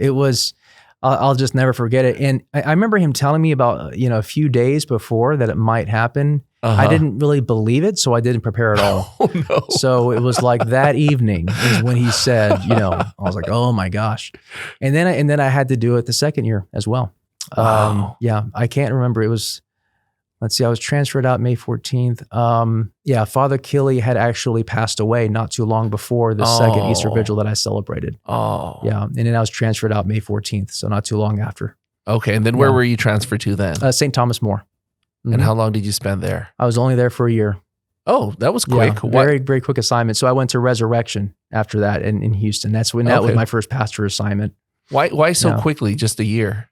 It was, I'll just never forget it. And I remember him telling me about, a few days before that it might happen. I didn't really believe it, so I didn't prepare at all. Oh, no. So it was like that evening is when he said, I was like, oh my gosh. And then I had to do it the second year as well. Wow. I can't remember. It was, I was transferred out May 14th. Father Killey had actually passed away not too long before the second Easter vigil that I celebrated. Oh. Yeah. And then I was transferred out May 14th, so not too long after. Okay. And then where were you transferred to then? St. Thomas More. And how long did you spend there? I was only there for a year. Oh, that was quick. Yeah, very, very quick assignment. So I went to Resurrection after that in Houston. That was my first pastor assignment. Why so quickly? Just a year?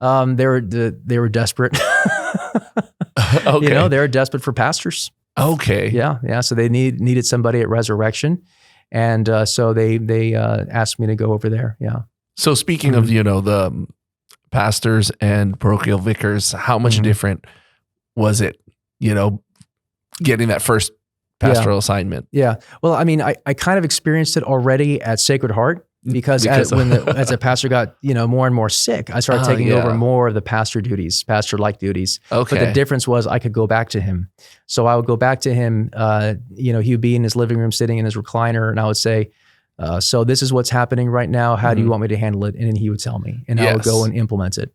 They were desperate. Okay. They were desperate for pastors. Okay. Yeah. So they needed somebody at Resurrection, and so they asked me to go over there. Yeah. So speaking of, the pastors and parochial vicars, how much different was it, getting that first pastoral assignment? Yeah. Well, I mean, I kind of experienced it already at Sacred Heart because as a pastor got, more and more sick, I started taking over more of the pastor-like duties. Okay. But the difference was I could go back to him. So I would go back to him, he would be in his living room sitting in his recliner, and I would say, so this is what's happening right now. How do you want me to handle it? And then he would tell me, and I would go and implement it.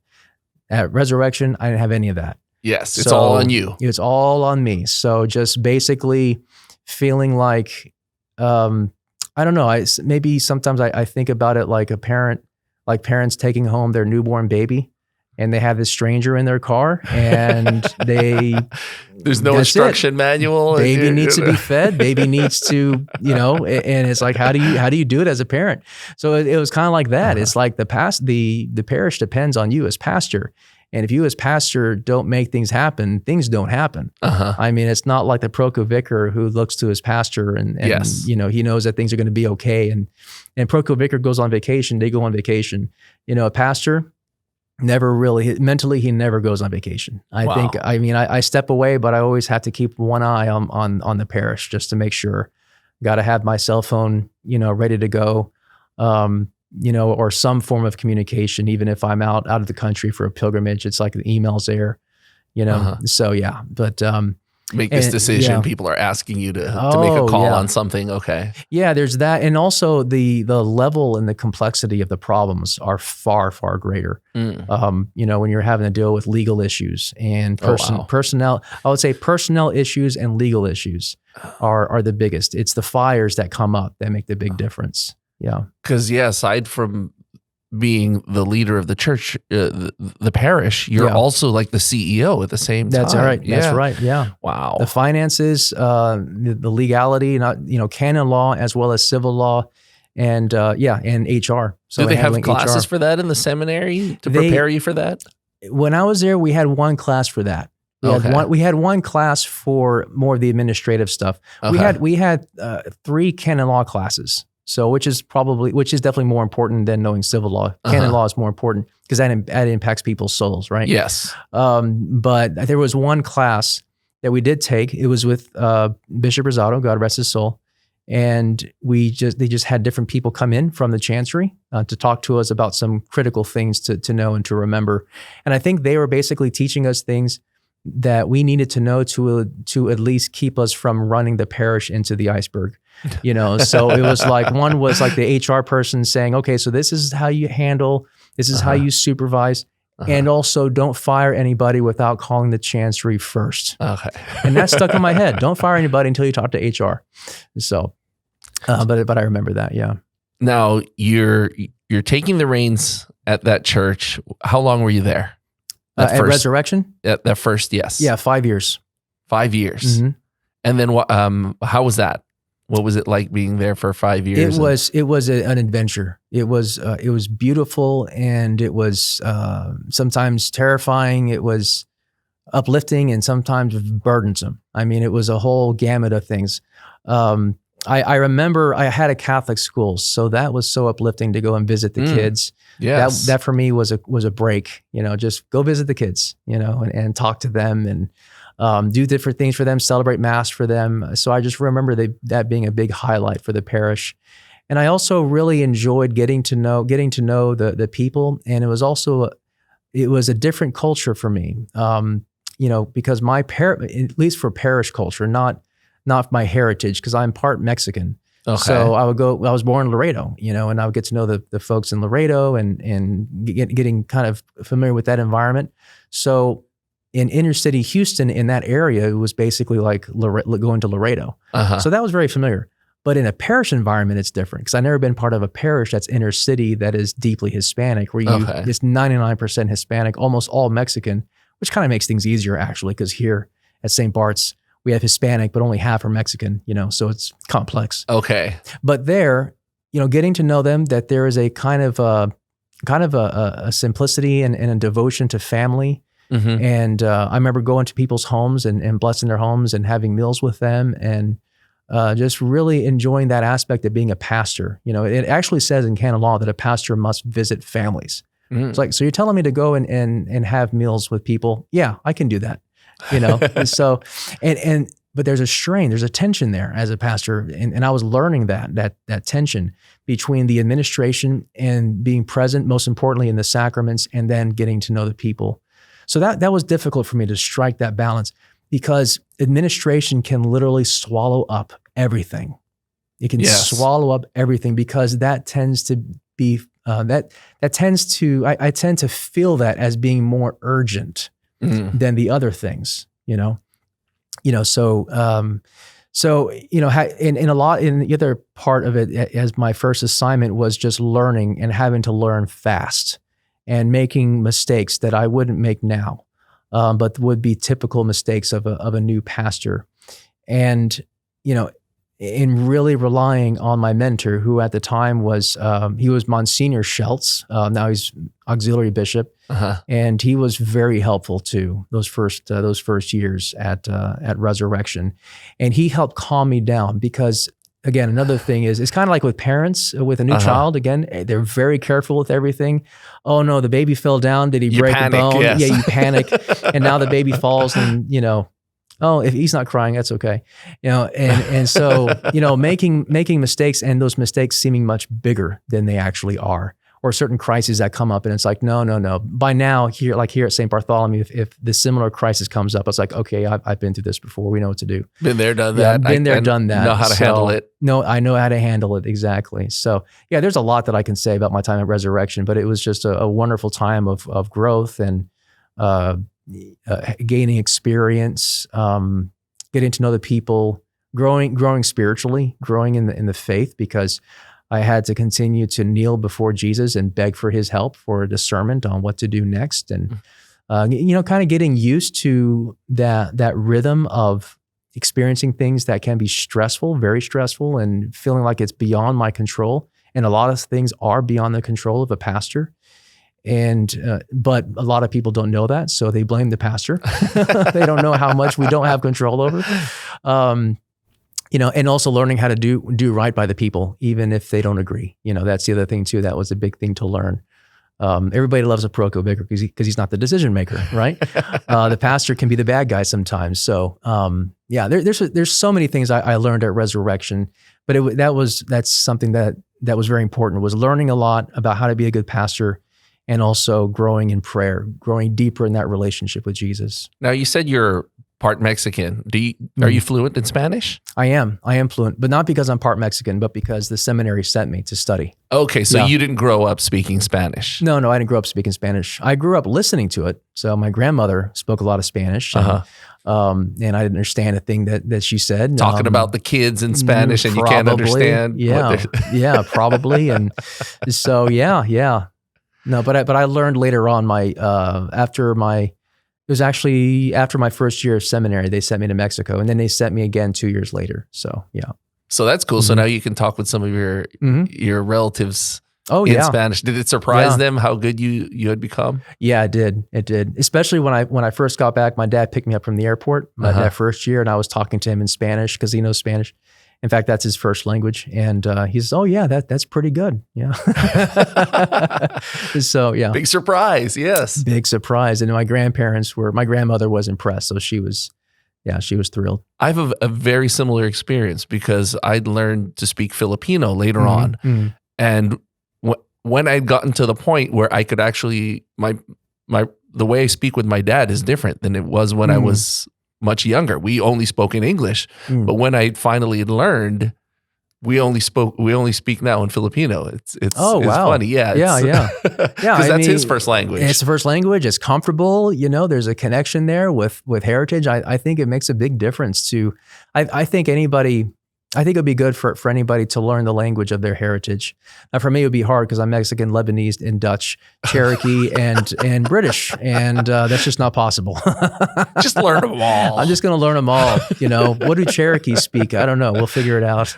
At Resurrection, I didn't have any of that. Yes, it's all on you. It's all on me. So just basically feeling like, I don't know, maybe sometimes I think about it like a parent, like parents taking home their newborn baby, and they have this stranger in their car, and there's no instruction manual. Baby needs to be fed. Baby needs to, and it's like, how do you do it as a parent? So it was kind of like that. It's like the parish depends on you as pastor. And if you as pastor don't make things happen, things don't happen. I mean, it's not like the parochial vicar who looks to his pastor and he knows that things are going to be okay. And parochial vicar goes on vacation, they go on vacation. A pastor never really, mentally, he never goes on vacation. I step away, but I always have to keep one eye on the parish just to make sure. Got to have my cell phone, ready to go. Or some form of communication, even if I'm out of the country for a pilgrimage, it's like the email's there, So yeah, but make this decision. Yeah. People are asking you to make a call on something. Okay. Yeah, there's that, and also the level and the complexity of the problems are far, far greater. When you're having to deal with legal issues and personnel, I would say personnel issues and legal issues are the biggest. It's the fires that come up that make the big difference. Yeah. Because aside from being the leader of the church, the parish, you're also like the CEO at the same time. That's right. Yeah. That's right. Yeah. Wow. The finances, the legality, canon law as well as civil law, and HR. So do they have classes for that in the seminary to prepare you for that? When I was there, we had one class for that. We had one class for more of the administrative stuff. Okay. We had 3 canon law classes. So, which is definitely more important than knowing civil law. Canon law is more important because that impacts people's souls, right? Yes. But there was one class that we did take. It was with Bishop Rosado, God rest his soul, and they just had different people come in from the chancery to talk to us about some critical things to know and to remember. And I think they were basically teaching us things that we needed to know to at least keep us from running the parish into the iceberg. So it was like, one was like the HR person saying, okay, so this is how you handle, this is how you supervise, and also don't fire anybody without calling the chancery first. Okay. And that stuck in my head. Don't fire anybody until you talk to HR. So, but I remember that. Yeah. Now you're taking the reins at that church. How long were you there? At Resurrection? That first, yes. Yeah, 5 years. 5 years. Mm-hmm. And then how was that? What was it like being there for 5 years? It was an adventure. It was beautiful, and it was sometimes terrifying. It was uplifting and sometimes burdensome. I mean, it was a whole gamut of things. I remember I had a Catholic school, so that was so uplifting to go and visit the kids. Yes. That for me was a break, just go visit the kids, and talk to them and do different things for them, celebrate Mass for them. So I just remember that being a big highlight for the parish. And I also really enjoyed getting to know the people. And it was also, it was a different culture for me, because at least for parish culture, not my heritage, because I'm part Mexican. Okay. So I was born in Laredo, and I would get to know the folks in Laredo and getting kind of familiar with that environment. So in inner city Houston, in that area, it was basically like going to Laredo. So that was very familiar. But in a parish environment, it's different, because I've never been part of a parish that's inner city that is deeply Hispanic, where it's 99% Hispanic, almost all Mexican, which kind of makes things easier actually, because here at Saint Bart's, we have Hispanic, but only half are Mexican, so it's complex. Okay. But there, getting to know them, that there is a kind of a simplicity and a devotion to family. Mm-hmm. And I remember going to people's homes and blessing their homes and having meals with them. And just really enjoying that aspect of being a pastor. It actually says in canon law that a pastor must visit families. It's like, so you're telling me to go and have meals with people? Yeah, I can do that. And so, but there's a strain, there's a tension there as a pastor. And I was learning that tension between the administration and being present, most importantly in the sacraments, and then getting to know the people. So that was difficult for me to strike that balance, because administration can literally swallow up everything. It can swallow up everything, because that tends to be, I tend to feel that as being more urgent than the other things, So, in the other part of it, as my first assignment was just learning and having to learn fast and making mistakes that I wouldn't make now, but would be typical mistakes of a new pastor. And, in really relying on my mentor, who at the time was, he was Monsignor Schultz. Now he's auxiliary bishop. And he was very helpful too, those first years at Resurrection. And he helped calm me down, because again, another thing is, it's kind of like with parents with a new child. Again, they're very careful with everything. Oh no, the baby fell down. Did he break a bone? Yes. Yeah, you panic. And now the baby falls, and oh, if he's not crying, that's okay. And so, making mistakes, and those mistakes seeming much bigger than they actually are, or certain crises that come up, and it's like, no. By now, here at Saint Bartholomew, if the similar crisis comes up, it's like, okay, I've been through this before. We know what to do. Been there, done that. Been there, done that. Know how to handle it. No, I know how to handle it, exactly. So yeah, there's a lot that I can say about my time at Resurrection, but it was just a wonderful time of growth and gaining experience, getting to know the people, growing spiritually, growing in the faith, because I had to continue to kneel before Jesus and beg for his help for discernment on what to do next. And, kind of getting used to that rhythm of experiencing things that can be stressful, very stressful, and feeling like it's beyond my control. And a lot of things are beyond the control of a pastor. And, but a lot of people don't know that, so they blame the pastor. They don't know how much we don't have control over. And also learning how to do right by the people, even if they don't agree. That's the other thing too. That was a big thing to learn. Everybody loves a parochial vicar because he's not the decision maker, right? The pastor can be the bad guy sometimes. So, there's so many things I learned at Resurrection, but that's something that was very important, was learning a lot about how to be a good pastor, and also growing in prayer, growing deeper in that relationship with Jesus. Now, you said you're part Mexican. Are you fluent in Spanish? I am fluent, but not because I'm part Mexican, but because the seminary sent me to study. Okay, so you didn't grow up speaking Spanish. No, I didn't grow up speaking Spanish. I grew up listening to it. So my grandmother spoke a lot of Spanish, and I didn't understand a thing that she said. Talking about the kids in Spanish, and you can't understand. Yeah, probably. And so, yeah. No, but I learned later on after my first year of seminary, they sent me to Mexico, and then they sent me again 2 years later. So, yeah. So that's cool. So now you can talk with some of your relatives in Spanish. Did it surprise them how good you had become? Yeah, it did. Especially when I first got back, my dad picked me up from the airport that first year, and I was talking to him in Spanish because he knows Spanish. In fact, that's his first language. And he says, oh yeah, that's pretty good. Yeah. So yeah. Big surprise. Yes. Big surprise. And my grandmother was impressed. So she was thrilled. I have a very similar experience, because I'd learned to speak Filipino later on. Mm-hmm. And when I'd gotten to the point where I could actually, the way I speak with my dad is different than it was when I was much younger. We only spoke in English, but when I finally learned, we only speak now in Filipino. It's funny. Yeah. Because that's his first language. It's the first language. It's comfortable. There's a connection there with heritage. I think it makes a big difference to, I think anybody, I think it would be good for anybody to learn the language of their heritage. Now, for me, it would be hard because I'm Mexican, Lebanese, and Dutch, Cherokee, and British, and that's just not possible. Just learn them all. I'm just going to learn them all. What do Cherokees speak? I don't know. We'll figure it out.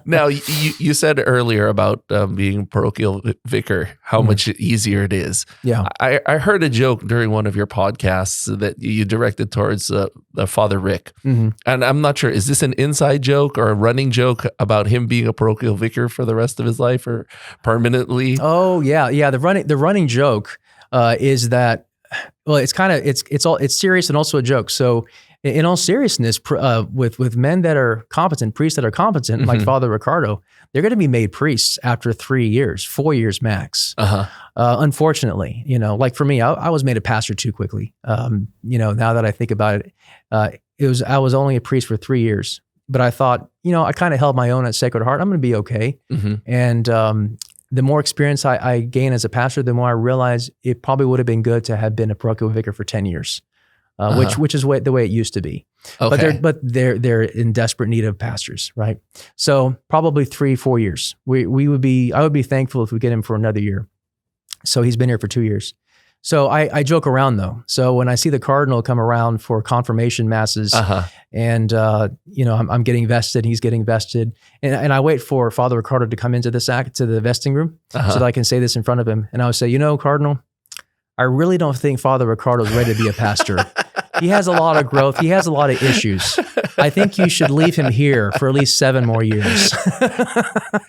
Now, you said earlier about being a parochial vicar, how much easier it is. Yeah. I heard a joke during one of your podcasts that you directed towards Father Rick. Mm-hmm. And I'm not sure, is this an inside joke or a running joke about him being a parochial vicar for the rest of his life or permanently? Oh, yeah. Yeah. The running joke is that, well, it's serious and also a joke. So in all seriousness, with men that are competent, priests that are competent, like Father Ricardo, they're going to be made priests after 3 years, 4 years max. Unfortunately, like for me, I was made a pastor too quickly. Now that I think about it, I was only a priest for 3 years, but I thought, I kind of held my own at Sacred Heart. I'm going to be okay. And the more experience I gain as a pastor, the more I realize it probably would have been good to have been a parochial vicar for 10 years, which is the way it used to be. Okay. But they're in desperate need of pastors, right? So probably 3-4 years. I would be thankful if we get him for another year. So he's been here for 2 years. So I joke around though. So when I see the cardinal come around for confirmation masses, and I'm getting vested, he's getting vested, and I wait for Father Ricardo to come into the vesting room so that I can say this in front of him, and I would say, Cardinal, I really don't think Father Ricardo is ready to be a pastor. He has a lot of growth. He has a lot of issues. I think you should leave him here for at least 7 more years.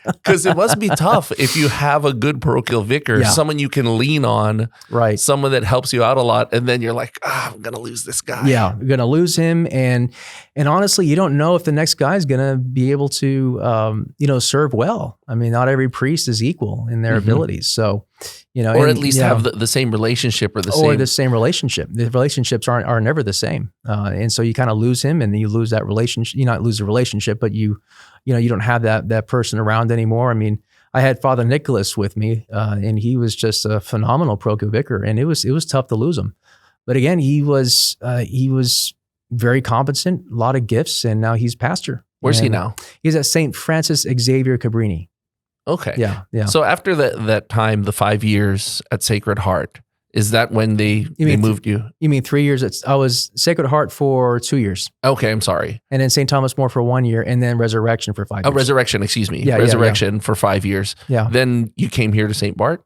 Because it must be tough if you have a good parochial vicar, someone you can lean on, right? Someone that helps you out a lot, and then you're like, I'm going to lose this guy. Yeah, you're going to lose him, and honestly, you don't know if the next guy is going to be able to, serve well. I mean, not every priest is equal in their abilities, so. Or at least have the same relationship or the same relationship. The relationships are never the same. And so you kind of lose him and then you lose that relationship. You not lose the relationship, but you don't have that person around anymore. I mean, I had Father Nicholas with me and he was just a phenomenal parochial vicar, and it was tough to lose him. But again, he was very competent, a lot of gifts, and now he's pastor. Where's he now? He's at St. Francis Xavier Cabrini. Okay. Yeah. So after that time, the 5 years at Sacred Heart, is that when they moved you? You mean 3 years? I was Sacred Heart for 2 years. Okay, I'm sorry. And then St. Thomas More for 1 year, and then Resurrection for 5 years. Oh, Resurrection, excuse me. Yeah, Resurrection for 5 years. Yeah. Then you came here to St. Bart?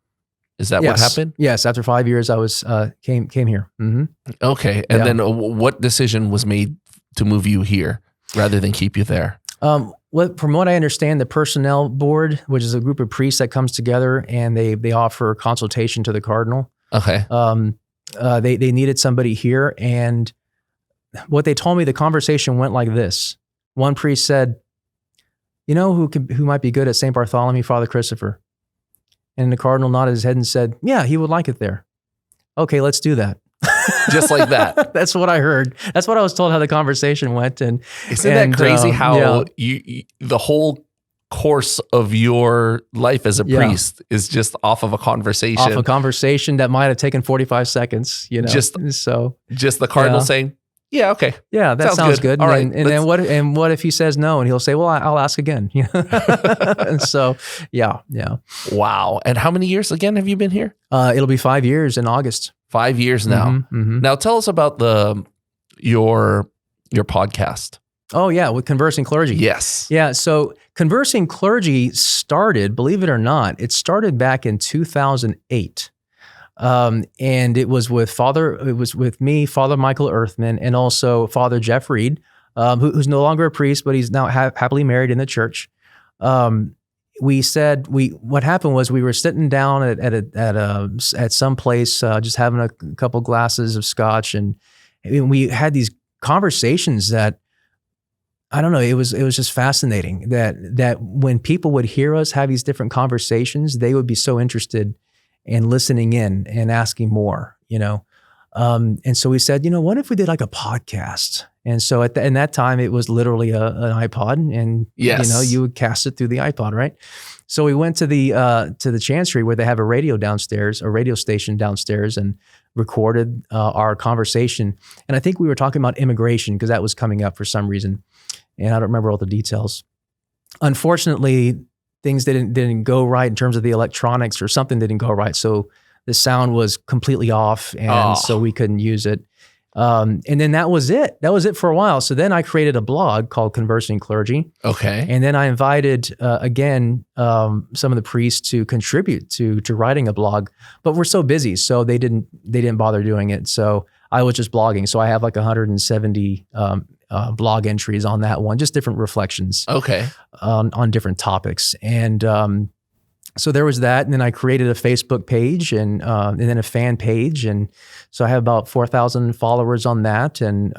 Is that what happened? Yes. After 5 years, I was came here. Mm-hmm. Okay. And then what decision was made to move you here rather than keep you there? From what I understand, the personnel board, which is a group of priests that comes together and they offer consultation to the cardinal. Okay. They needed somebody here, and what they told me, the conversation went like this. One priest said, who might be good at Saint Bartholomew? Father Christopher. And the cardinal nodded his head and said, yeah, he would like it there. Okay, let's do that. Just like that. That's what I heard. That's what I was told how the conversation went. And isn't that crazy how you the whole course of your life as a priest is just off of a conversation. Off a conversation that might have taken 45 seconds, Just the cardinal saying, yeah, okay. Yeah, that sounds good. All right. And then what if he says no? And he'll say, well, I'll ask again. And so, yeah. Wow. And how many years again have you been here? It'll be 5 years in August. 5 years now. Mm-hmm. Now tell us about your podcast. Oh yeah, with Conversing Clergy. Yes. Yeah. So Conversing Clergy started, believe it or not, it started back in 2008. And it was with me, Father Michael Earthman, and also Father Jeff Reed, who's no longer a priest, but he's now happily married in the church. What happened was we were sitting down at some place, just having a couple glasses of scotch, and we had these conversations that, I don't know, it was just fascinating that when people would hear us have these different conversations, they would be so interested in listening in and asking more, and so we said, what if we did like a podcast? And so in that time, it was literally an iPod, and you would cast it through the iPod, right? So we went to the chancery where they have a radio station downstairs, and recorded our conversation. And I think we were talking about immigration because that was coming up for some reason, and I don't remember all the details. unfortunately, things didn't go right in terms of the electronics, or something didn't go right. So the sound was completely off, and so we couldn't use it. And then that was it. That was it for a while. So then I created a blog called Conversing Clergy. Okay. And then I invited, again, some of the priests to contribute to writing a blog, but we're so busy, so they didn't bother doing it. So I was just blogging. So I have like 170 blog entries on that one, just different reflections. Okay. On different topics. And so there was that, and then I created a Facebook page and then a fan page, and so I have about 4,000 followers on that, and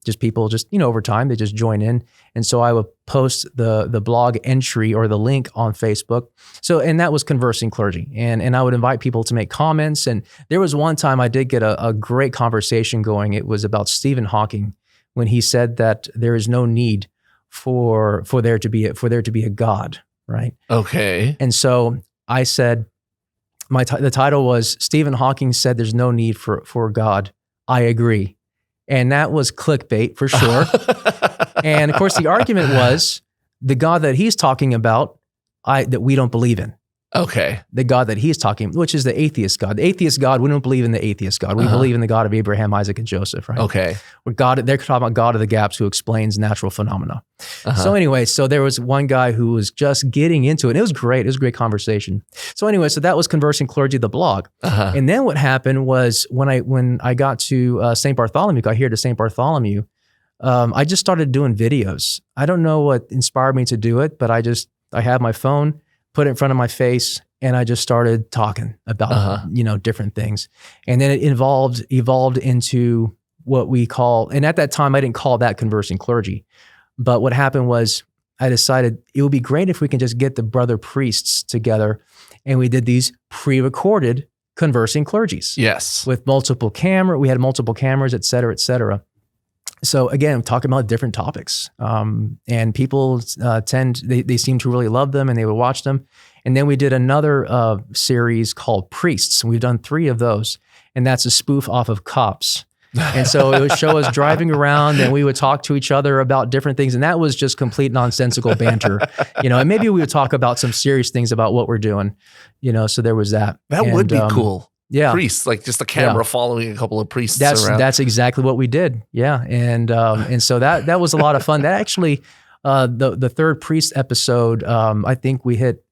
just people over time they just join in, and so I would post the blog entry or the link on Facebook. So, and that was Conversing Clergy, and I would invite people to make comments. And there was one time I did get a great conversation going. It was about Stephen Hawking, when he said that there is no need for there to be a God. Right. Okay. And so I said, the title was Stephen Hawking said there's no need for God. I agree. And that was clickbait for sure. And of course, the argument was the God that he's talking about, that we don't believe in. Okay. The God that he's talking, which is the atheist God. The atheist God, we don't believe in the atheist God. We believe in the God of Abraham, Isaac, and Joseph, right? Okay. They're talking about God of the gaps who explains natural phenomena. So anyway, so there was one guy who was just getting into it. And it was great. It was a great conversation. So anyway, so that was Conversing Clergy, the blog. And then what happened was when I got to Saint Bartholomew, got here to Saint Bartholomew, I just started doing videos. I don't know what inspired me to do it, but I had my phone, put it in front of my face, and I just started talking about, different things. And then it evolved into what we call, and at that time I didn't call that Conversing Clergy, but what happened was I decided it would be great if we can just get the brother priests together, and we did these pre-recorded Conversing Clergies. Yes. With we had multiple cameras, et cetera, et cetera. So again, talking about different topics, and people they seem to really love them, and they would watch them. And then we did another series called Priests, and we've done 3 of those, and that's a spoof off of Cops. And so it would show us driving around, and we would talk to each other about different things, and that was just complete nonsensical banter, and maybe we would talk about some serious things about what we're doing, so there was that. That would be cool. Yeah. Priests, like just a camera following a couple of priests around. That's exactly what we did. Yeah. And so that was a lot of fun. That actually, the third priest episode, I think we hit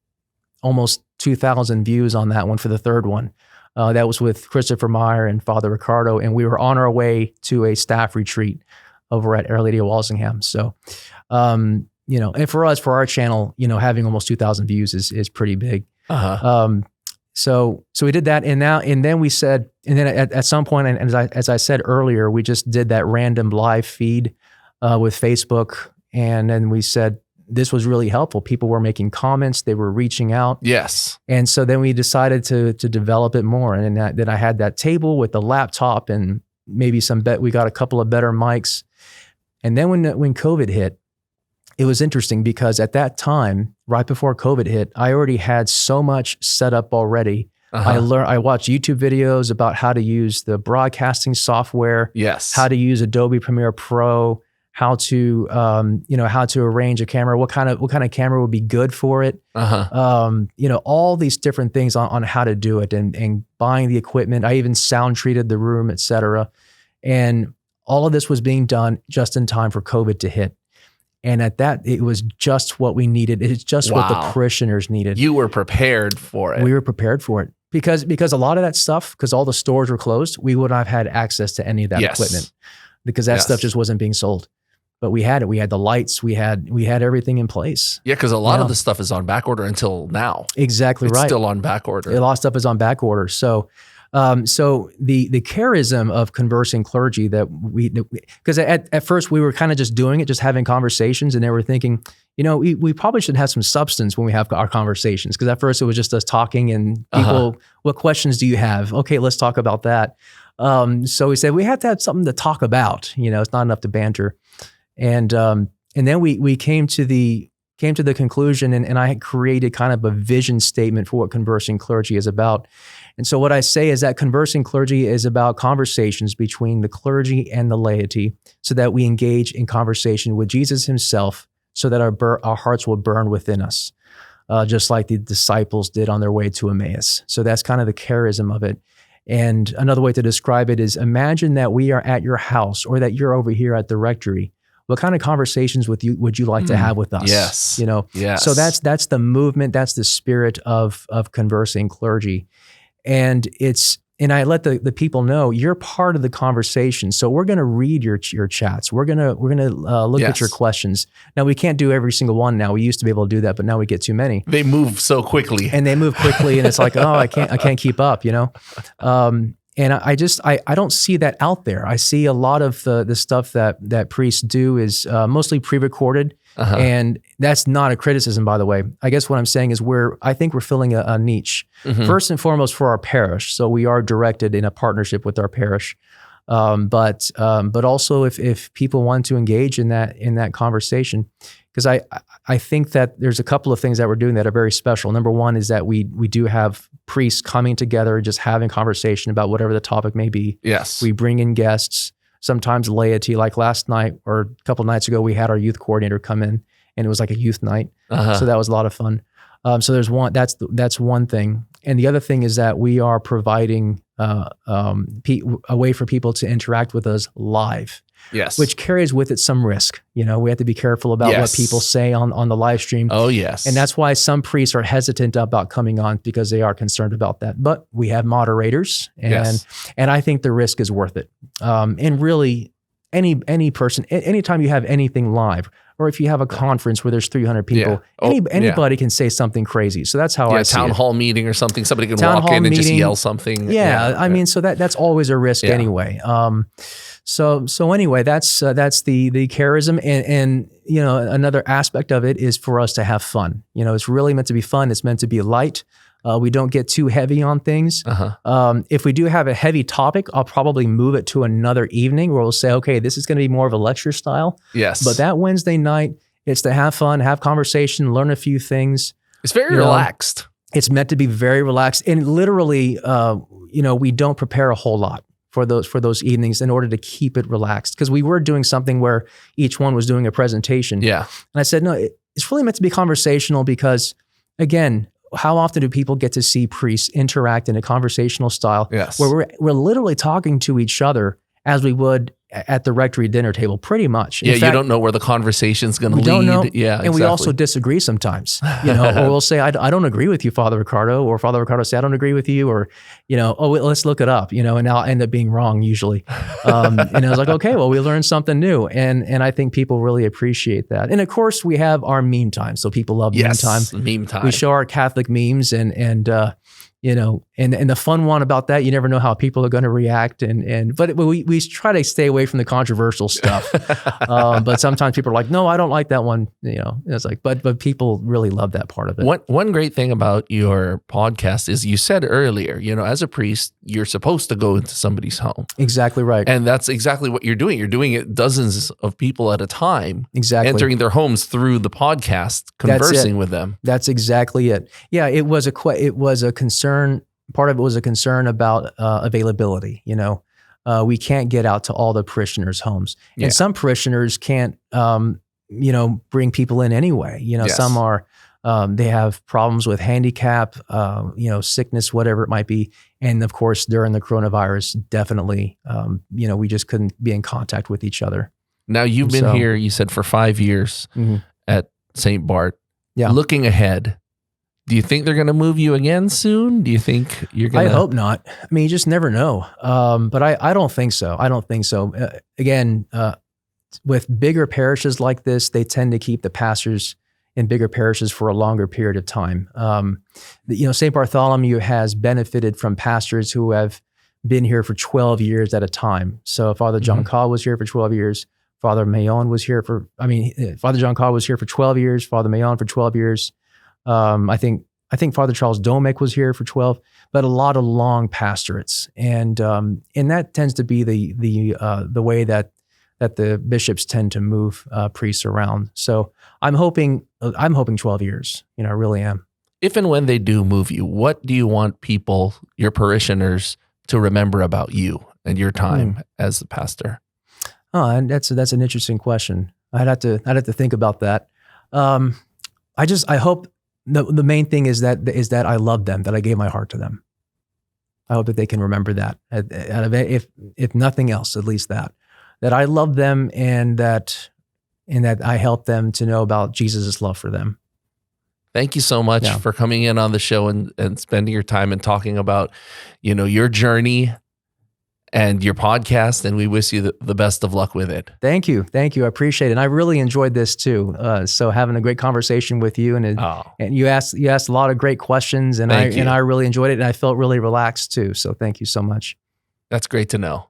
almost 2,000 views on that one for the third one. That was with Christopher Meyer and Father Ricardo, and we were on our way to a staff retreat over at Our Lady of Walsingham. So, and for us, for our channel, having almost 2,000 views is pretty big. So we did that, and then we said, and then at some point, and as I said earlier, we just did that random live feed with Facebook, and then we said this was really helpful. People were making comments, they were reaching out. Yes. And so then we decided to develop it more, and then I had that table with the laptop and maybe we got a couple of better mics, and then when COVID hit. It was interesting because at that time, right before COVID hit, I already had so much set up already. I watched YouTube videos about how to use the broadcasting software. Yes. How to use Adobe Premiere Pro, how to arrange a camera, what kind of camera would be good for it. All these different things on how to do it, and buying the equipment. I even sound treated the room, et cetera. And all of this was being done just in time for COVID to hit. And at that, it was just what we needed. It's just what the parishioners needed. You were prepared for it. We were prepared for it because a lot of that stuff, because all the stores were closed, we would not have had access to any of that equipment because that stuff just wasn't being sold. But we had it. We had the lights. We had everything in place. Yeah, because a lot of the stuff is on back order until now. Exactly right. It's still on back order. A lot of stuff is on back order. So the charism of Conversing Clergy because at first we were kind of just doing it, just having conversations, and they were thinking, we probably should have some substance when we have our conversations. Because at first it was just us talking, and people, what questions do you have? Okay, let's talk about that. So we said we have to have something to talk about. It's not enough to banter, and then we came to the conclusion, and I had created kind of a vision statement for what Conversing Clergy is about. And so what I say is that Conversing Clergy is about conversations between the clergy and the laity, so that we engage in conversation with Jesus himself so that our hearts will burn within us, just like the disciples did on their way to Emmaus. So that's kind of the charism of it. And another way to describe it is, imagine that we are at your house, or that you're over here at the rectory. What kind of conversations would you like to have with us? Yes. Yes. So that's the movement. That's the spirit of Conversing Clergy. And I let the people know you're part of the conversation. So we're going to read your chats. We're going to look at your questions. Now, we can't do every single one now. We used to be able to do that, but now we get too many. They move so quickly. And it's like, oh, I can't keep up, And I don't see that out there. I see a lot of the stuff that priests do is mostly pre-recorded. And that's not a criticism, by the way. I guess what I'm saying is I think we're filling a niche. First and foremost for our parish. So we are directed in a partnership with our parish. But also if people want to engage in that conversation, because I think that there's a couple of things that we're doing that are very special. Number one is that we do have priests coming together, just having conversation about whatever the topic may be. Yes. We bring in guests, sometimes laity. Like last night or a couple nights ago, we had our youth coordinator come in, and it was like a youth night. So that was a lot of fun. So there's one. That's one thing, and the other thing is that we are providing a way for people to interact with us live. Yes. Which carries with it some risk. We have to be careful about what people say on the live stream. Oh, yes. And that's why some priests are hesitant about coming on, because they are concerned about that. But we have moderators, and I think the risk is worth it. And really, any person, anytime you have anything live, or if you have a conference where there's 300 people, anybody can say something crazy. So that's how I see it. Town hall meeting or something. Somebody can walk in and just yell something. I mean, so that's always a risk anyway. So anyway, that's the charism, and another aspect of it is for us to have fun. It's really meant to be fun. It's meant to be light. We don't get too heavy on things. If we do have a heavy topic, I'll probably move it to another evening where we'll say, okay, this is going to be more of a lecture style. Yes. But that Wednesday night, it's to have fun, have conversation, learn a few things. It's very relaxed. It's meant to be very relaxed, and literally, we don't prepare a whole lot for those evenings in order to keep it relaxed, because we were doing something where each one was doing a presentation. Yeah. And I said, no, it's really meant to be conversational, because again, how often do people get to see priests interact in a conversational style where we're literally talking to each other as we would at the rectory dinner table, pretty much. In fact, you don't know where the conversation's going to lead. Don't know. Yeah, and we also disagree sometimes, or we'll say, I don't agree with you, Father Ricardo, or Father Ricardo say, I don't agree with you, or, let's look it up, and I'll end up being wrong usually. And I was like, okay, well, we learned something new. And I think people really appreciate that. And of course we have our meme time. So people love meme time. Meme time. We show our Catholic memes, and the fun one about that, you never know how people are going to react. But we try to stay away from the controversial stuff. But sometimes people are like, no, I don't like that one. It's like, but people really love that part of it. One great thing about your podcast is you said earlier, as a priest, you're supposed to go into somebody's home. Exactly right. And that's exactly what you're doing. You're doing it dozens of people at a time. Exactly. Entering their homes through the podcast, conversing with them. That's exactly it. Yeah, it was a concern. Part of it was a concern about availability. We can't get out to all the parishioners' homes, and some parishioners can't, bring people in anyway. Some are, they have problems with handicap, sickness, whatever it might be, and of course during the coronavirus, definitely, we just couldn't be in contact with each other. Now you've been here, you said, for 5 years at Saint Bart. Yeah. Looking ahead, do you think they're going to move you again soon? Do you think you're going to? I hope not. I mean, you just never know. But I don't think so. Again, with bigger parishes like this, they tend to keep the pastors in bigger parishes for a longer period of time. Saint Bartholomew has benefited from pastors who have been here for 12 years at a time. So Father John Caw was here for 12 years. Father Mayon was here Father John Caw was here for 12 years. Father Mayon for 12 years. I think Father Charles Domek was here for 12, but a lot of long pastorates, and that tends to be the way that the bishops tend to move priests around. So I'm hoping 12 years. I really am. If and when they do move you, what do you want people, your parishioners, to remember about you and your time as the pastor? Oh, and that's an interesting question. I'd have to think about that. I hope the main thing is that I love them, that I gave my heart to them. I hope that they can remember that, if nothing else, at least that I love them, and that I help them to know about Jesus' love for them. Thank you so much for coming in on the show and spending your time and talking about, your journey and your podcast. And we wish you the best of luck with it. Thank you. I appreciate it. And I really enjoyed this too. So having a great conversation with you, and you asked a lot of great questions, and I really enjoyed it, and I felt really relaxed too. So thank you so much. That's great to know.